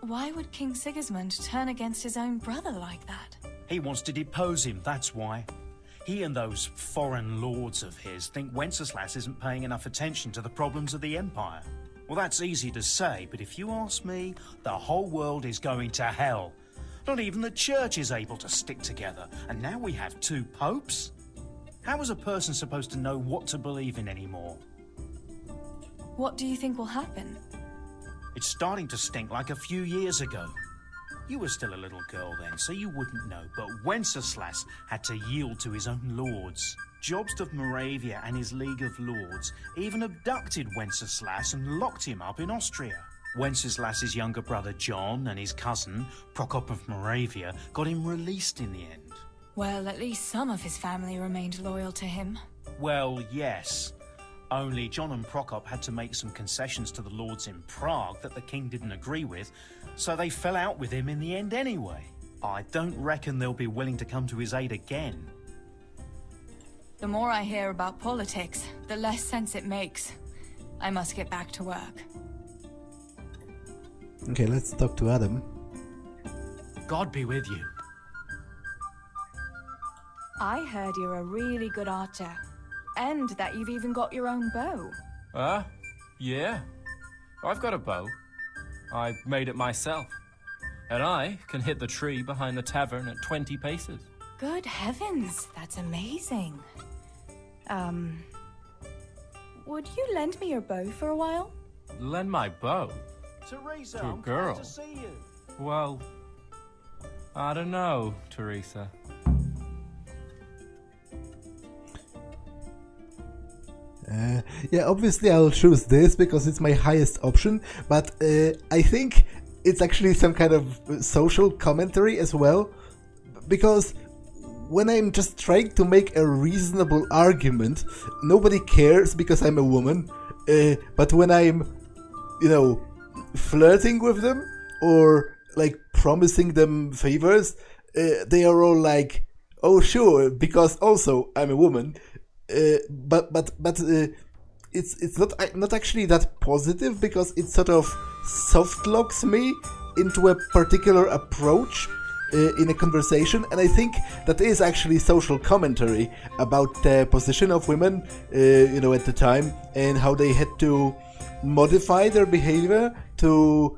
Why would King Sigismund turn against his own brother like that? He wants to depose him, that's why. He and those foreign lords of his think Wenceslas isn't paying enough attention to the problems of the Empire. Well, that's easy to say, but if you ask me, the whole world is going to hell. Not even the church is able to stick together, and now we have 2 popes? How is a person supposed to know what to believe in anymore? What do you think will happen? It's starting to stink like a few years ago. You were still a little girl then, so you wouldn't know, but Wenceslas had to yield to his own lords. Jobst of Moravia and his League of Lords even abducted Wenceslas and locked him up in Austria. Wenceslas's younger brother John and his cousin, Prokop of Moravia, got him released in the end. Well, at least some of his family remained loyal to him. Well, yes. Only John and Prokop had to make some concessions to the lords in Prague that the king didn't agree with, so they fell out with him in the end anyway. I don't reckon they'll be willing to come to his aid again. The more I hear about politics, the less sense it makes. I must get back to work. Okay, let's talk to Adam. God be with you. I heard you're a really good archer. And that you've even got your own bow. Yeah. I've got a bow. I made it myself. And I can hit the tree behind the tavern at 20 paces. Good heavens, that's amazing. Would you lend me your bow for a while? Lend my bow? Theresa, To a I'm girl? glad to see you. Well, I don't know, Theresa. Yeah, obviously I'll choose this because it's my highest option, but I think it's actually some kind of social commentary as well, because when I'm just trying to make a reasonable argument, nobody cares because I'm a woman, but when I'm, you know, flirting with them or like promising them favors, they are all like, oh sure, because also I'm a woman. But it's not actually that positive, because it sort of soft locks me into a particular approach in a conversation, and I think that is actually social commentary about the position of women, you know, at the time, and how they had to modify their behavior to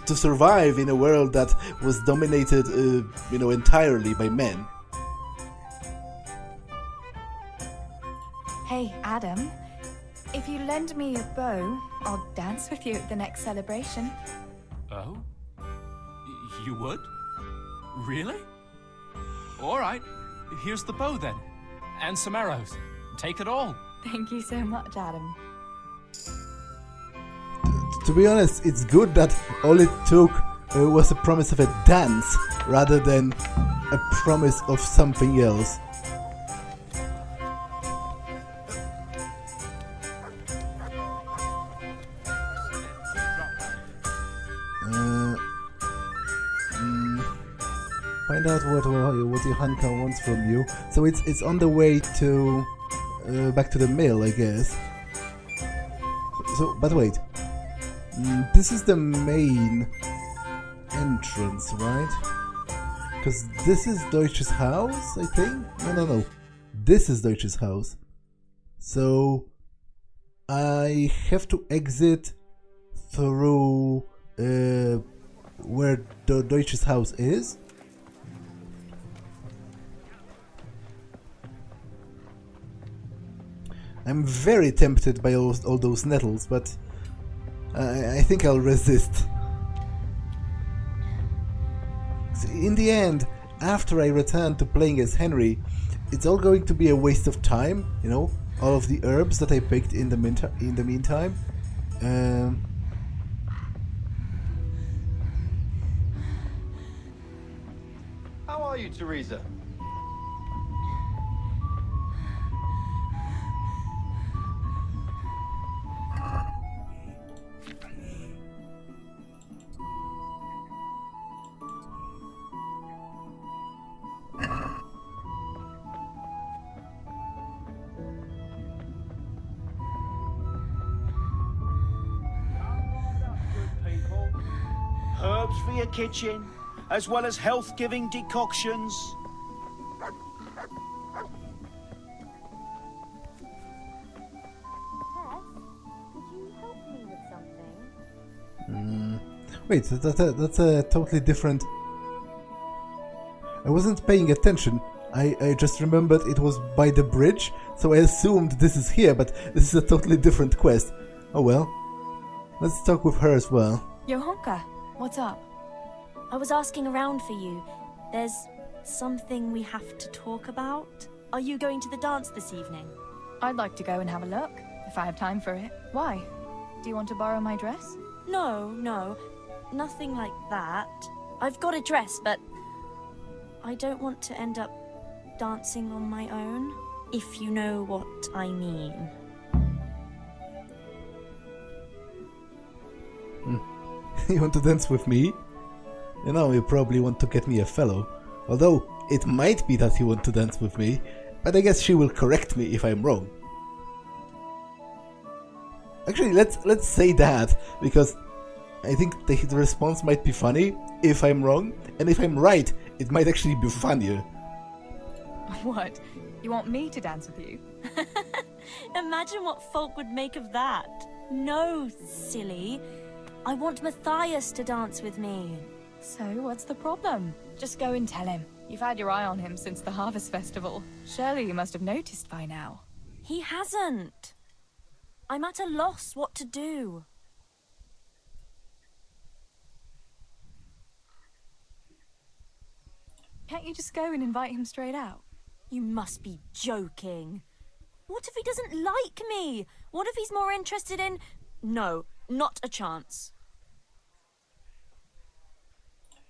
survive in a world that was dominated, you know, entirely by men. Hey, Adam. If you lend me your bow, I'll dance with you at the next celebration. Oh? You would? Really? Alright, here's the bow then. And some arrows. Take it all. Thank you so much, Adam. To be honest, it's good that all it took was a promise of a dance rather than a promise of something else. Find out what Johanka wants from you. So it's on the way to back to the mill, I guess. So, but wait, this is the main entrance, right? Because this is Deutsch's house, I think. No. This is Deutsch's house. So I have to exit through where the Deutsch's house is. I'm very tempted by all those nettles, but I think I'll resist. In the end, after I return to playing as Henry, it's all going to be a waste of time, you know, all of the herbs that I picked in the meantime. How are you, Theresa? Herbs for your kitchen, as well as health-giving decoctions. Wait, that's a totally different... I wasn't paying attention. I just remembered it was by the bridge, so I assumed this is here, but this is a totally different quest. Oh well. Let's talk with her as well. Johanka, what's up? I was asking around for you. There's something we have to talk about. Are you going to the dance this evening? I'd like to go and have a look, if I have time for it. Why? Do you want to borrow my dress? No, nothing like that. I've got a dress, but I don't want to end up dancing on my own, if you know what I mean. You want to dance with me? You know, you probably want to get me a fellow. Although, it might be that you want to dance with me, but I guess she will correct me if I'm wrong. Actually, let's say that, because I think the response might be funny if I'm wrong, and if I'm right, it might actually be funnier. What? You want me to dance with you? Imagine what folk would make of that. No, silly. I want Matthias to dance with me. So, what's the problem? Just go and tell him. You've had your eye on him since the Harvest Festival. Surely you must have noticed by now. He hasn't. I'm at a loss what to do. Can't you just go and invite him straight out? You must be joking. What if he doesn't like me? What if he's more interested in... No, not a chance.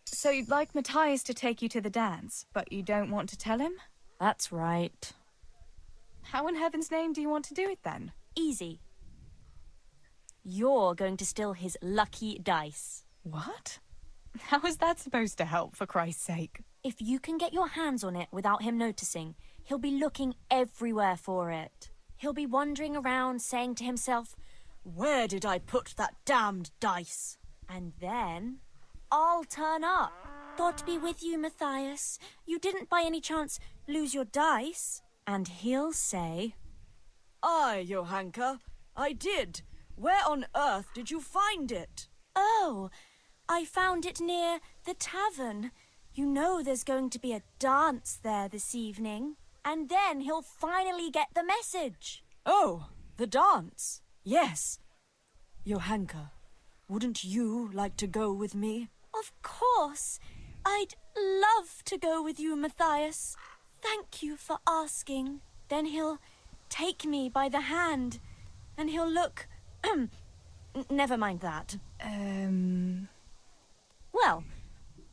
So you'd like Matthias to take you to the dance, but you don't want to tell him? That's right. How in heaven's name do you want to do it then? Easy. You're going to steal his lucky dice. What? How is that supposed to help, for Christ's sake? If you can get your hands on it without him noticing, he'll be looking everywhere for it. He'll be wandering around saying to himself, "Where did I put that damned dice?" And then I'll turn up. God be with you, Matthias. You didn't by any chance lose your dice? And he'll say, Aye, Johanka, I did. Where on earth did you find it? "Oh, I found it near the tavern. You know there's going to be a dance there this evening." And then he'll finally get the message. Oh, the dance. Yes. Johanka, wouldn't you like to go with me? Of course. I'd love to go with you, Matthias. Thank you for asking. Then he'll take me by the hand, and he'll look... Never mind that. Well,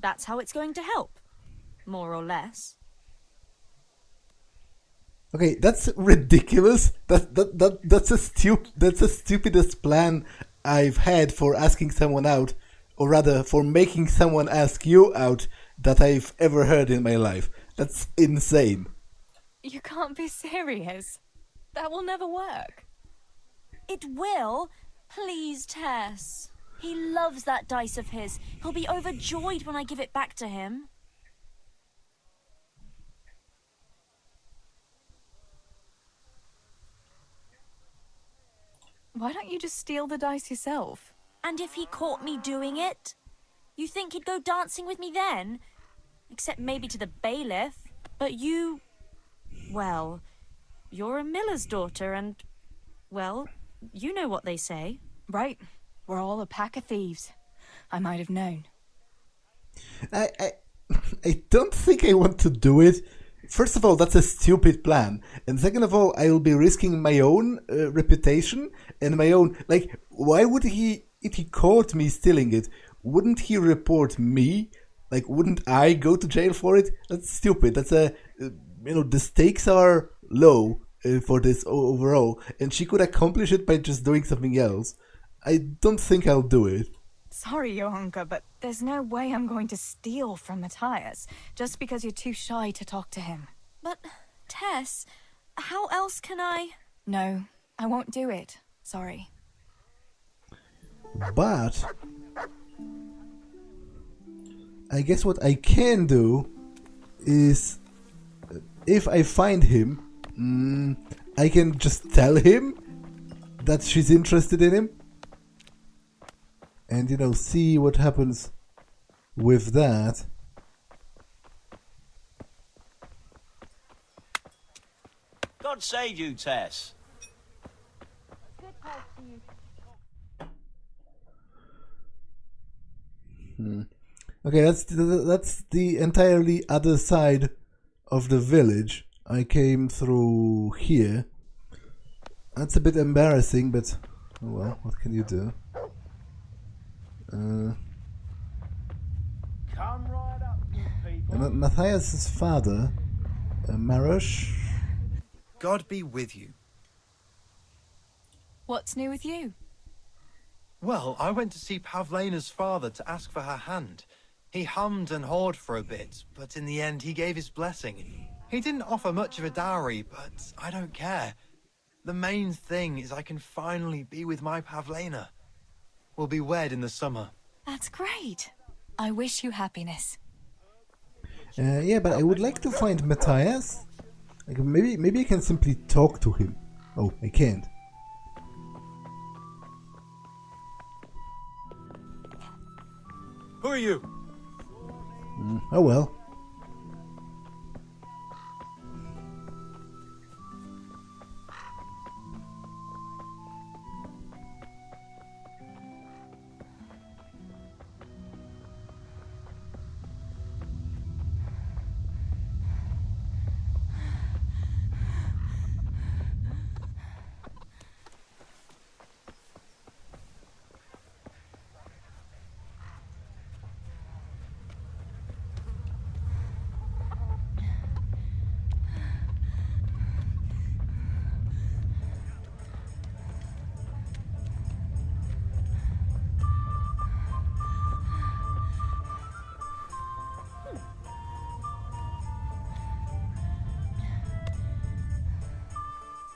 that's how it's going to help. More or less. Okay, that's ridiculous. That's the stupidest plan I've had for asking someone out, or rather for making someone ask you out, that I've ever heard in my life. That's insane. You can't be serious. That will never work. It will. Please, Tess. He loves that dice of his. He'll be overjoyed when I give it back to him. Why don't you just steal the dice yourself? And if he caught me doing it? You think he'd go dancing with me then? Except maybe to the bailiff. But you... Well, you're a miller's daughter and... Well, you know what they say. Right. We're all a pack of thieves. I might have known. I don't think I want to do it. First of all, that's a stupid plan. And second of all, I will be risking my own reputation and my own... Like, why would he... If he caught me stealing it, wouldn't he report me? Like, wouldn't I go to jail for it? That's stupid. That's a... the stakes are low for this overall. And she could accomplish it by just doing something else. I don't think I'll do it. Sorry, Johanka, but there's no way I'm going to steal from Matthias just because you're too shy to talk to him. But, Tess, how else can I... No, I won't do it. Sorry. But I guess what I can do is, if I find him, I can just tell him that she's interested in him. And, see what happens with that. God save you, Tess. Okay, that's the entirely other side of the village. I came through here. That's a bit embarrassing, but oh well, what can you do? Come right up, you people. Matthias's father, Marosh. God be with you. What's new with you? Well, I went to see Pavlena's father to ask for her hand. He hummed and hawed for a bit, but in the end he gave his blessing. He didn't offer much of a dowry, but I don't care. The main thing is I can finally be with my Pavlena. We'll be wed in the summer. That's great. I wish you happiness. Yeah, but I would like to find Matthias. Like maybe I can simply talk to him. Oh, I can't. Who are you? Oh well.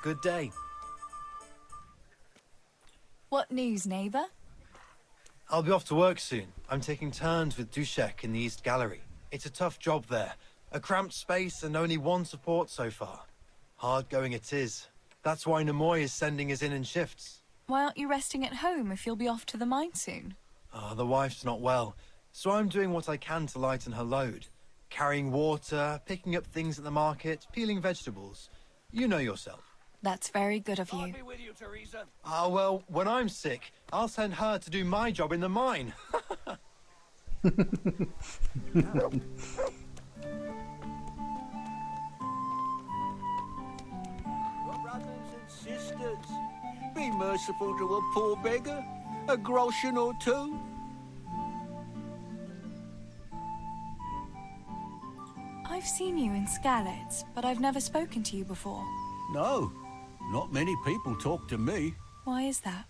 Good day. What news, neighbour? I'll be off to work soon. I'm taking turns with Zbyszek in the East Gallery. It's a tough job there. A cramped space and only one support so far. Hard going it is. That's why Nemoy is sending us in shifts. Why aren't you resting at home if you'll be off to the mine soon? The wife's not well, so I'm doing what I can to lighten her load. Carrying water, picking up things at the market, peeling vegetables. You know yourself. That's very good of you. I'll be with you, Theresa. Well, when I'm sick, I'll send her to do my job in the mine. Your brothers and sisters, be merciful to a poor beggar. A groschen or two. I've seen you in Skalitz, but I've never spoken to you before. No, not many people talk to me. Why is that?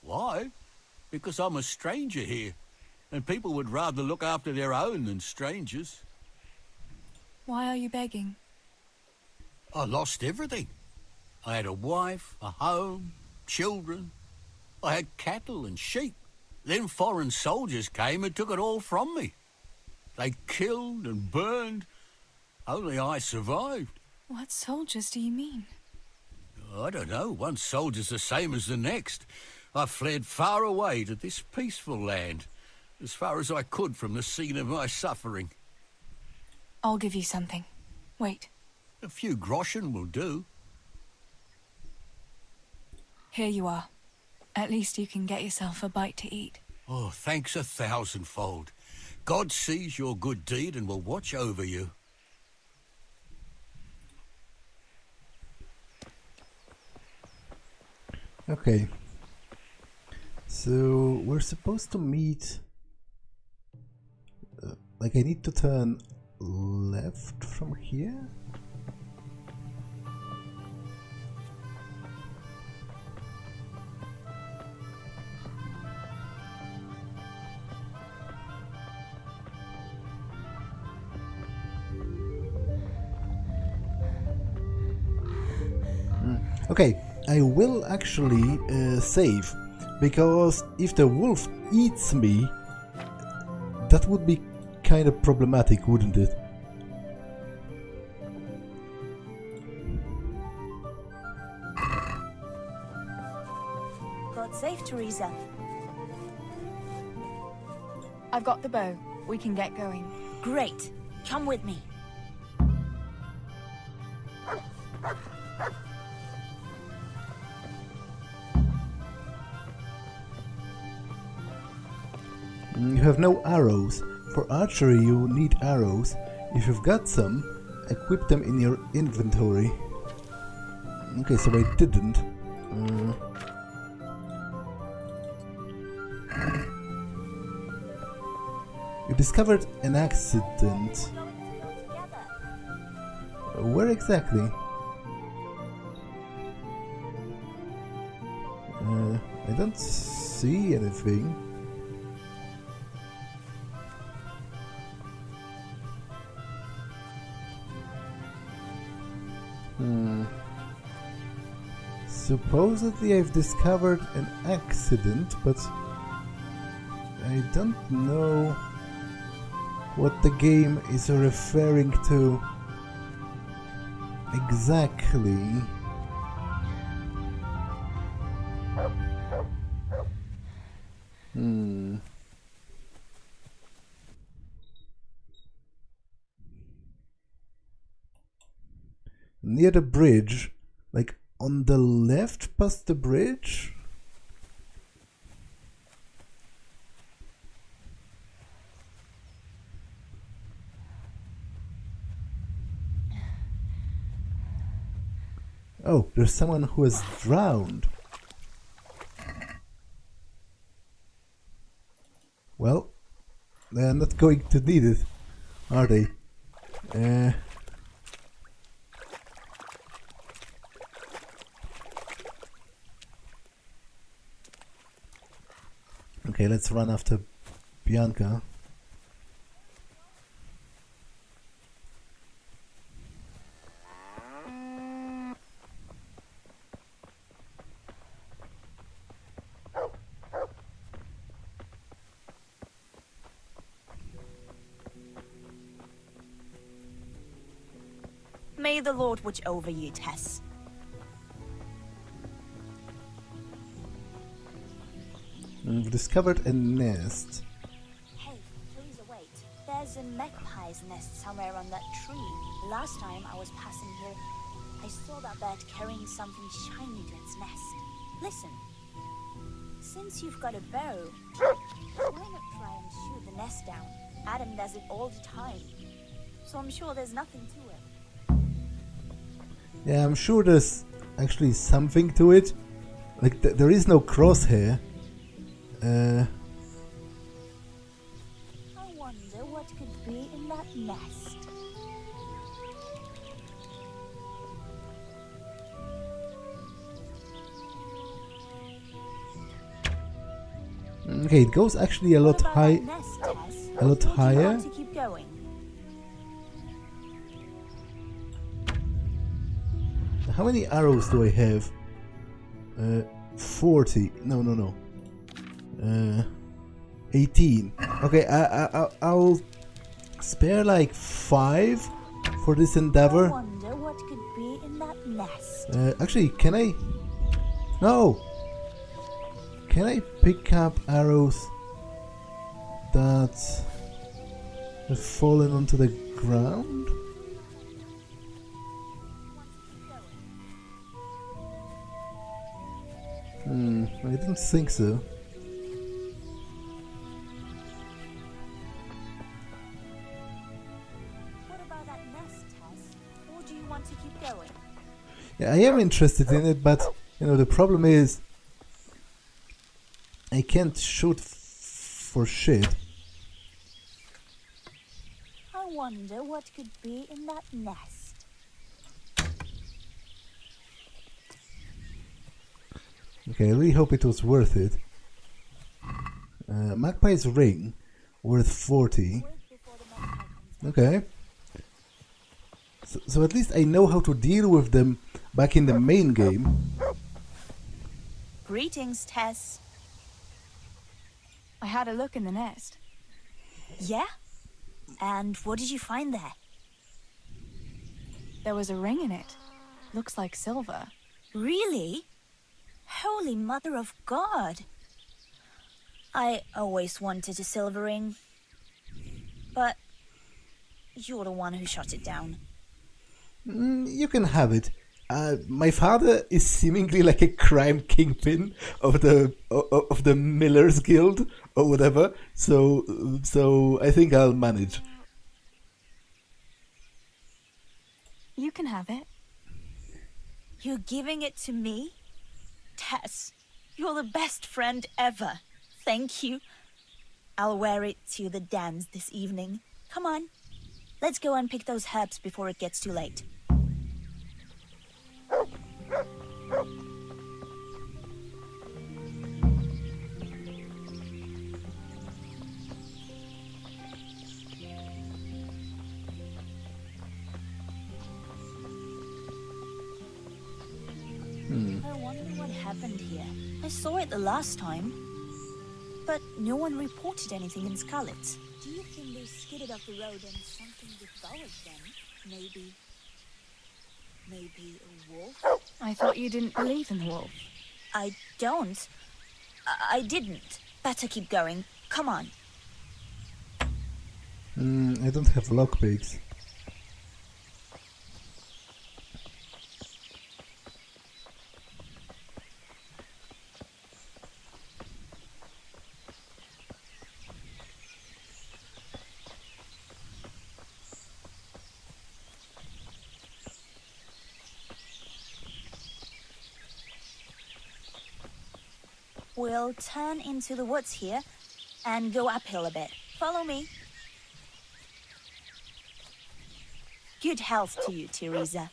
Why? Because I'm a stranger here, and people would rather look after their own than strangers. Why are you begging? I lost everything. I had a wife, a home, children. I had cattle and sheep. Then foreign soldiers came and took it all from me. They killed and burned. Only I survived. What soldiers do you mean? I don't know. One soldier's the same as the next. I fled far away to this peaceful land, as far as I could from the scene of my suffering. I'll give you something. Wait. A few groschen will do. Here you are. At least you can get yourself a bite to eat. Oh, thanks 1,000-fold. God sees your good deed and will watch over you. Okay. So we're supposed to meet. Like I need to turn left from here? Okay, I will actually save, because if the wolf eats me, that would be kind of problematic, wouldn't it? God save Theresa. I've got the bow. We can get going. Great. Come with me. You have no arrows. For archery you need arrows. If you've got some, equip them in your inventory. Okay, so I didn't. You discovered an accident. Where exactly? I don't see anything. Supposedly I've discovered an accident, but I don't know what the game is referring to exactly. Near the bridge, like on the left past the bridge? Oh, there's someone who has drowned. Well, they're not going to need it, are they? Okay, let's run after Bianca. May the Lord watch over you, Tess. We've discovered a nest. Hey, Theresa, wait. There's a magpie's nest somewhere on that tree. Last time I was passing here, I saw that bird carrying something shiny to its nest. Listen, since you've got a bow, why not try and shoot the nest down? Adam does it all the time, so I'm sure there's nothing to it. Yeah, I'm sure there's actually something to it. Like, there is no crosshair. I wonder what could be in that nest. Okay, it goes actually a lot high, a lot higher. To keep going? How many arrows do I have? 40. No. 18. Okay, I'll spare like 5 for this endeavor. I wonder what could be in that nest. Actually, can I? No. Can I pick up arrows that have fallen onto the ground? I didn't think so. What about that nest, Tess? Or do you want to keep going? Yeah, I am interested in it, but you know the problem is I can't shoot for shit. I wonder what could be in that nest. Okay, I really hope it was worth it. Magpie's ring, worth 40. Okay. So at least I know how to deal with them back in the main game. Greetings, Tess. I had a look in the nest. Yeah? And what did you find there? There was a ring in it. Looks like silver. Really? Holy Mother of God! I always wanted a silver ring. But you're the one who shot it down. You can have it. My father is seemingly like a crime kingpin of the Millers Guild or whatever. So I think I'll manage. You can have it. You're giving it to me? Tess, you're the best friend ever. Thank you. I'll wear it to the dance this evening. Come on. Let's go and pick those herbs before it gets too late. I wonder what happened here. I saw it the last time, but no one reported anything in Skalitz. Do you think they skidded off the road and something devoured them? Maybe a wolf? I thought you didn't believe in the wolf. I don't. I didn't. Better keep going. Come on. I don't have lockpicks. We'll turn into the woods here and go uphill a bit. Follow me. Good health to you, Theresa.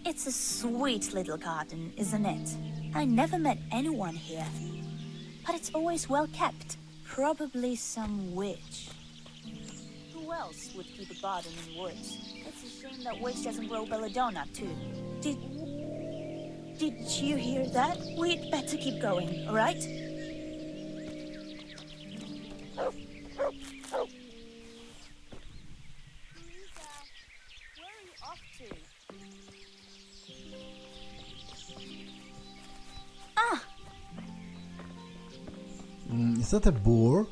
It's a sweet little garden, isn't it? I never met anyone here, but it's always well kept. Probably some witch. Who else would keep a garden in woods? It's a shame that witch doesn't grow belladonna too. Did you hear that? We'd better keep going, all right? Where are you off to? Ah! Is that a boar?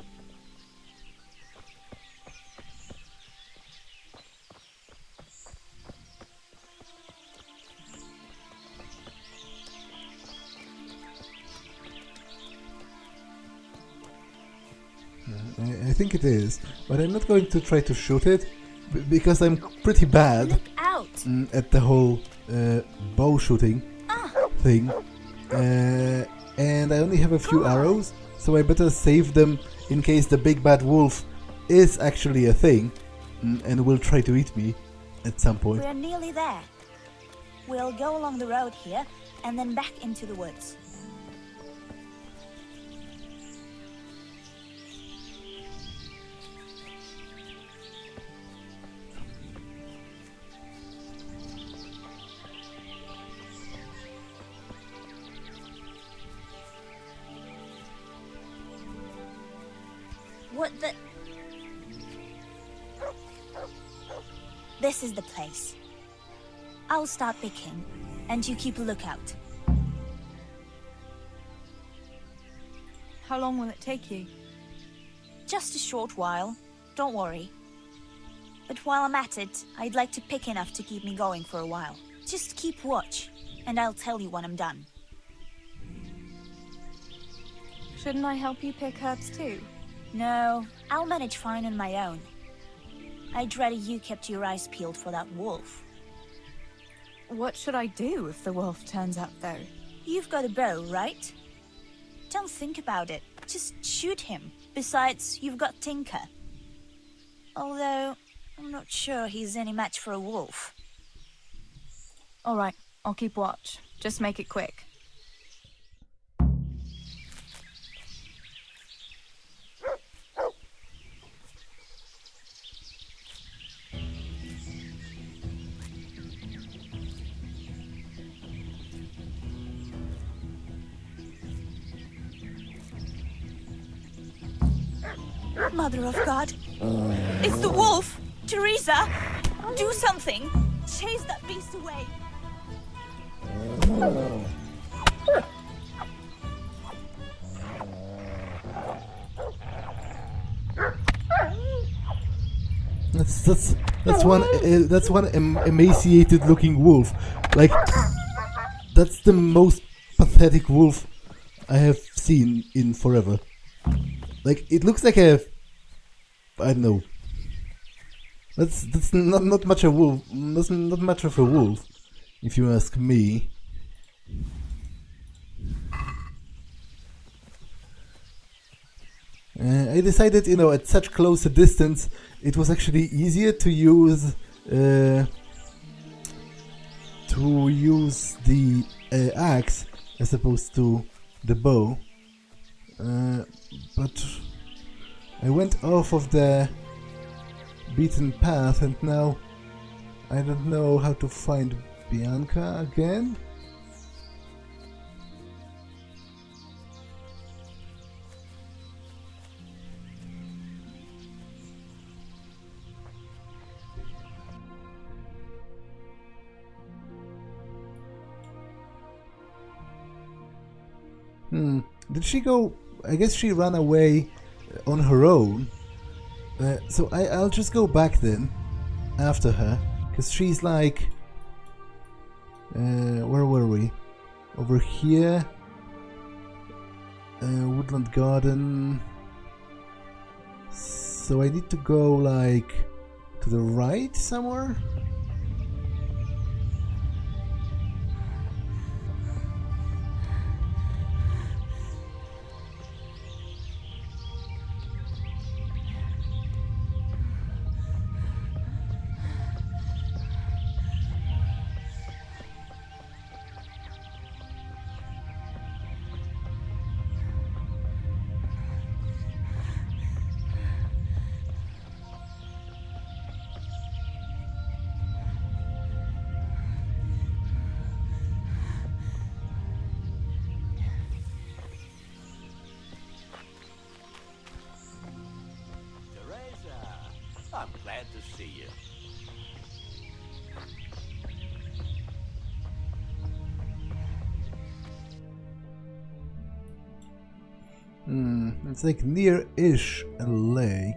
I think it is, but I'm not going to try to shoot it because I'm pretty bad Look out! At the whole bow shooting thing, and I only have a few arrows, so I better save them in case the big bad wolf is actually a thing and will try to eat me at some point. We're nearly there. We'll go along the road here and then back into the woods. What the... This is the place. I'll start picking, and you keep a lookout. How long will it take you? Just a short while. Don't worry. But while I'm at it, I'd like to pick enough to keep me going for a while. Just keep watch, and I'll tell you when I'm done. Shouldn't I help you pick herbs too? No, I'll manage fine on my own. I'd rather you kept your eyes peeled for that wolf. What should I do if the wolf turns up, though? You've got a bow, right? Don't think about it. Just shoot him. Besides, you've got Tinker. Although, I'm not sure he's any match for a wolf. All right, I'll keep watch. Just make it quick. Mother of God! It's the wolf! Theresa! Do something! Chase that beast away! That's one emaciated looking wolf. Like, that's the most pathetic wolf I have seen in forever. Like, it looks like a, I don't know. That's not much a wolf. That's not much of a wolf, if you ask me. I decided, you know, at such close a distance, it was actually easier to use the axe as opposed to the bow. But I went off of the beaten path, and now I don't know how to find Bianca again. Did she go? I guess she ran away on her own. So I'll just go back then, after her, because she's like... where were we? Over here. Woodland Garden. So I need to go like to the right somewhere? I'm glad to see you. It's like near-ish a lake.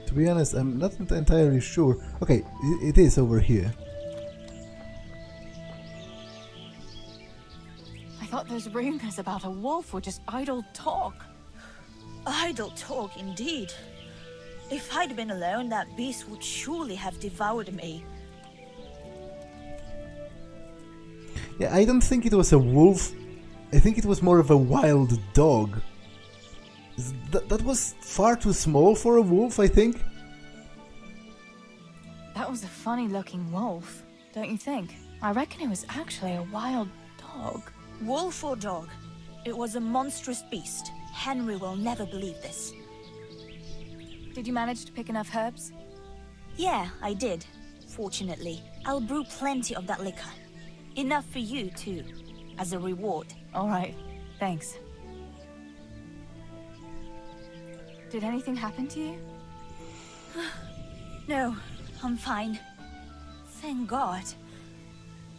To be honest, I'm not entirely sure. Okay, it is over here. I thought those rumors about a wolf were just idle talk. Idle talk, indeed. If I'd been alone, that beast would surely have devoured me. Yeah, I don't think it was a wolf. I think it was more of a wild dog. That was far too small for a wolf, I think. That was a funny-looking wolf, don't you think? I reckon it was actually a wild dog. Wolf or dog, it was a monstrous beast. Henry will never believe this. Did you manage to pick enough herbs? Yeah, I did. Fortunately, I'll brew plenty of that liquor. Enough for you, too, as a reward. All right, thanks. Did anything happen to you? No, I'm fine. Thank God.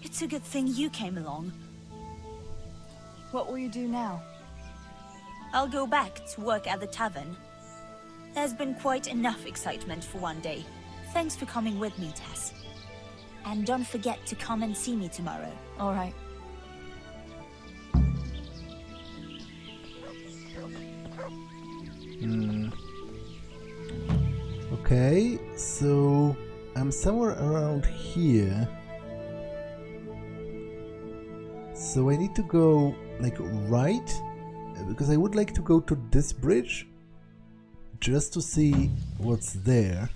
It's a good thing you came along. What will you do now? I'll go back to work at the tavern. There's been quite enough excitement for one day. Thanks for coming with me, Tess. And don't forget to come and see me tomorrow. All right. Okay, so I'm somewhere around here. So I need to go like right, because I would like to go to this bridge just to see what's there.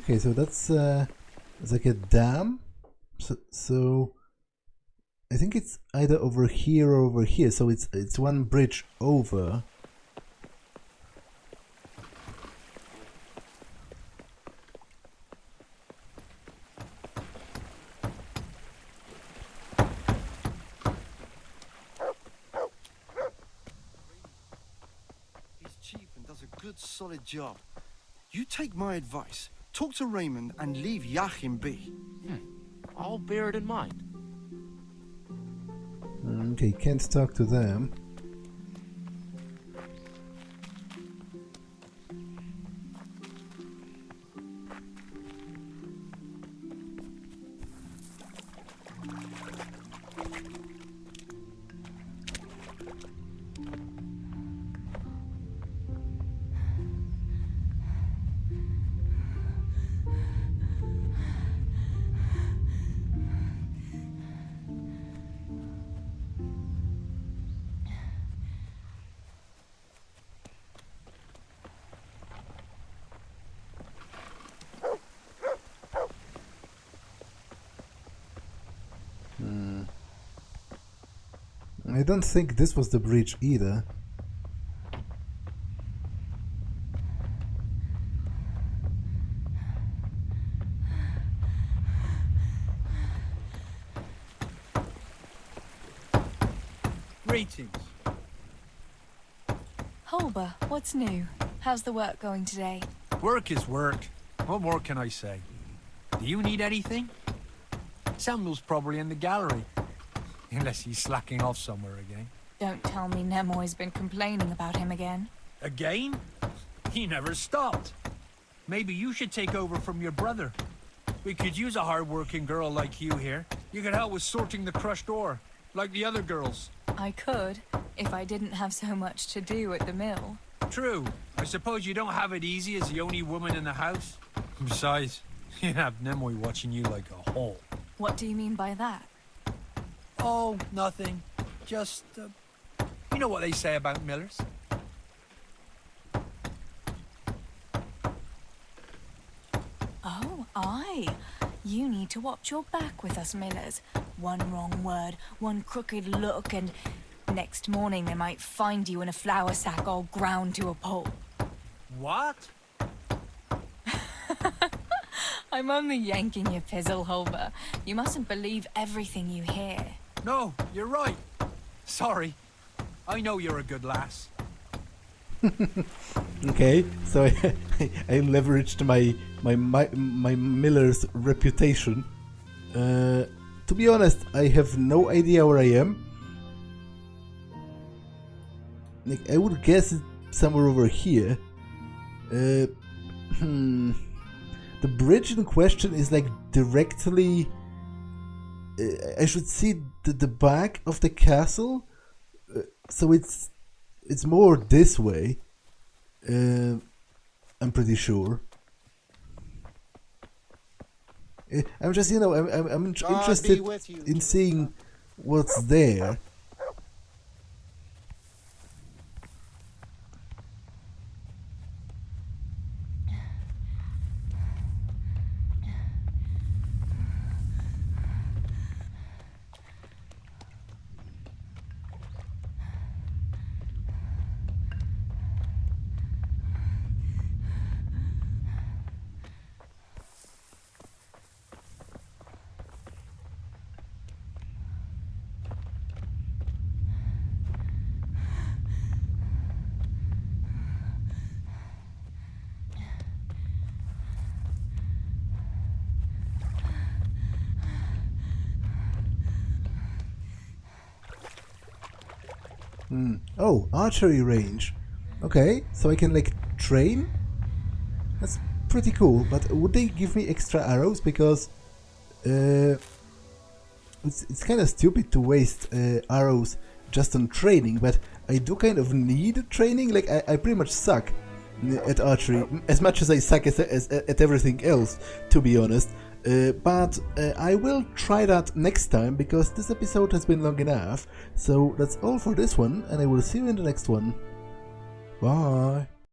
Okay, so that's it's like a dam, So I think it's either over here or over here, so it's one bridge over. He's cheap and does a good solid job. You take my advice. Talk to Raymond and leave Joachim be. I'll bear it in mind. Okay, can't talk to them. I don't think this was the bridge either. Greetings. Holba, what's new? How's the work going today? Work is work. What more can I say? Do you need anything? Samuel's probably in the gallery. Unless he's slacking off somewhere again. Don't tell me Nemoy's been complaining about him again. Again? He never stopped. Maybe you should take over from your brother. We could use a hard-working girl like you here. You could help with sorting the crushed ore, like the other girls. I could, if I didn't have so much to do at the mill. True. I suppose you don't have it easy as the only woman in the house. Besides, you have Nemoy watching you like a hole. What do you mean by that? Oh, nothing. Just, you know what they say about millers. Oh, aye. You need to watch your back with us millers. One wrong word, one crooked look, and next morning they might find you in a flour sack all ground to a pulp. What? I'm only yanking your pizzle, Holba. You mustn't believe everything you hear. No, you're right. Sorry. I know you're a good lass. Okay, so I leveraged my miller's reputation. To be honest, I have no idea where I am. Like, I would guess it's somewhere over here. The bridge in question is like directly. I should see the back of the castle, so it's more this way. I'm pretty sure. I'm just, I'm interested in seeing what's there. Oh, archery range. Okay, so I can like train? That's pretty cool, but would they give me extra arrows? Because it's kind of stupid to waste arrows just on training, but I do kind of need training. Like I pretty much suck at archery, as much as I suck at everything else, to be honest. But I will try that next time, because this episode has been long enough. So that's all for this one, and I will see you in the next one. Bye!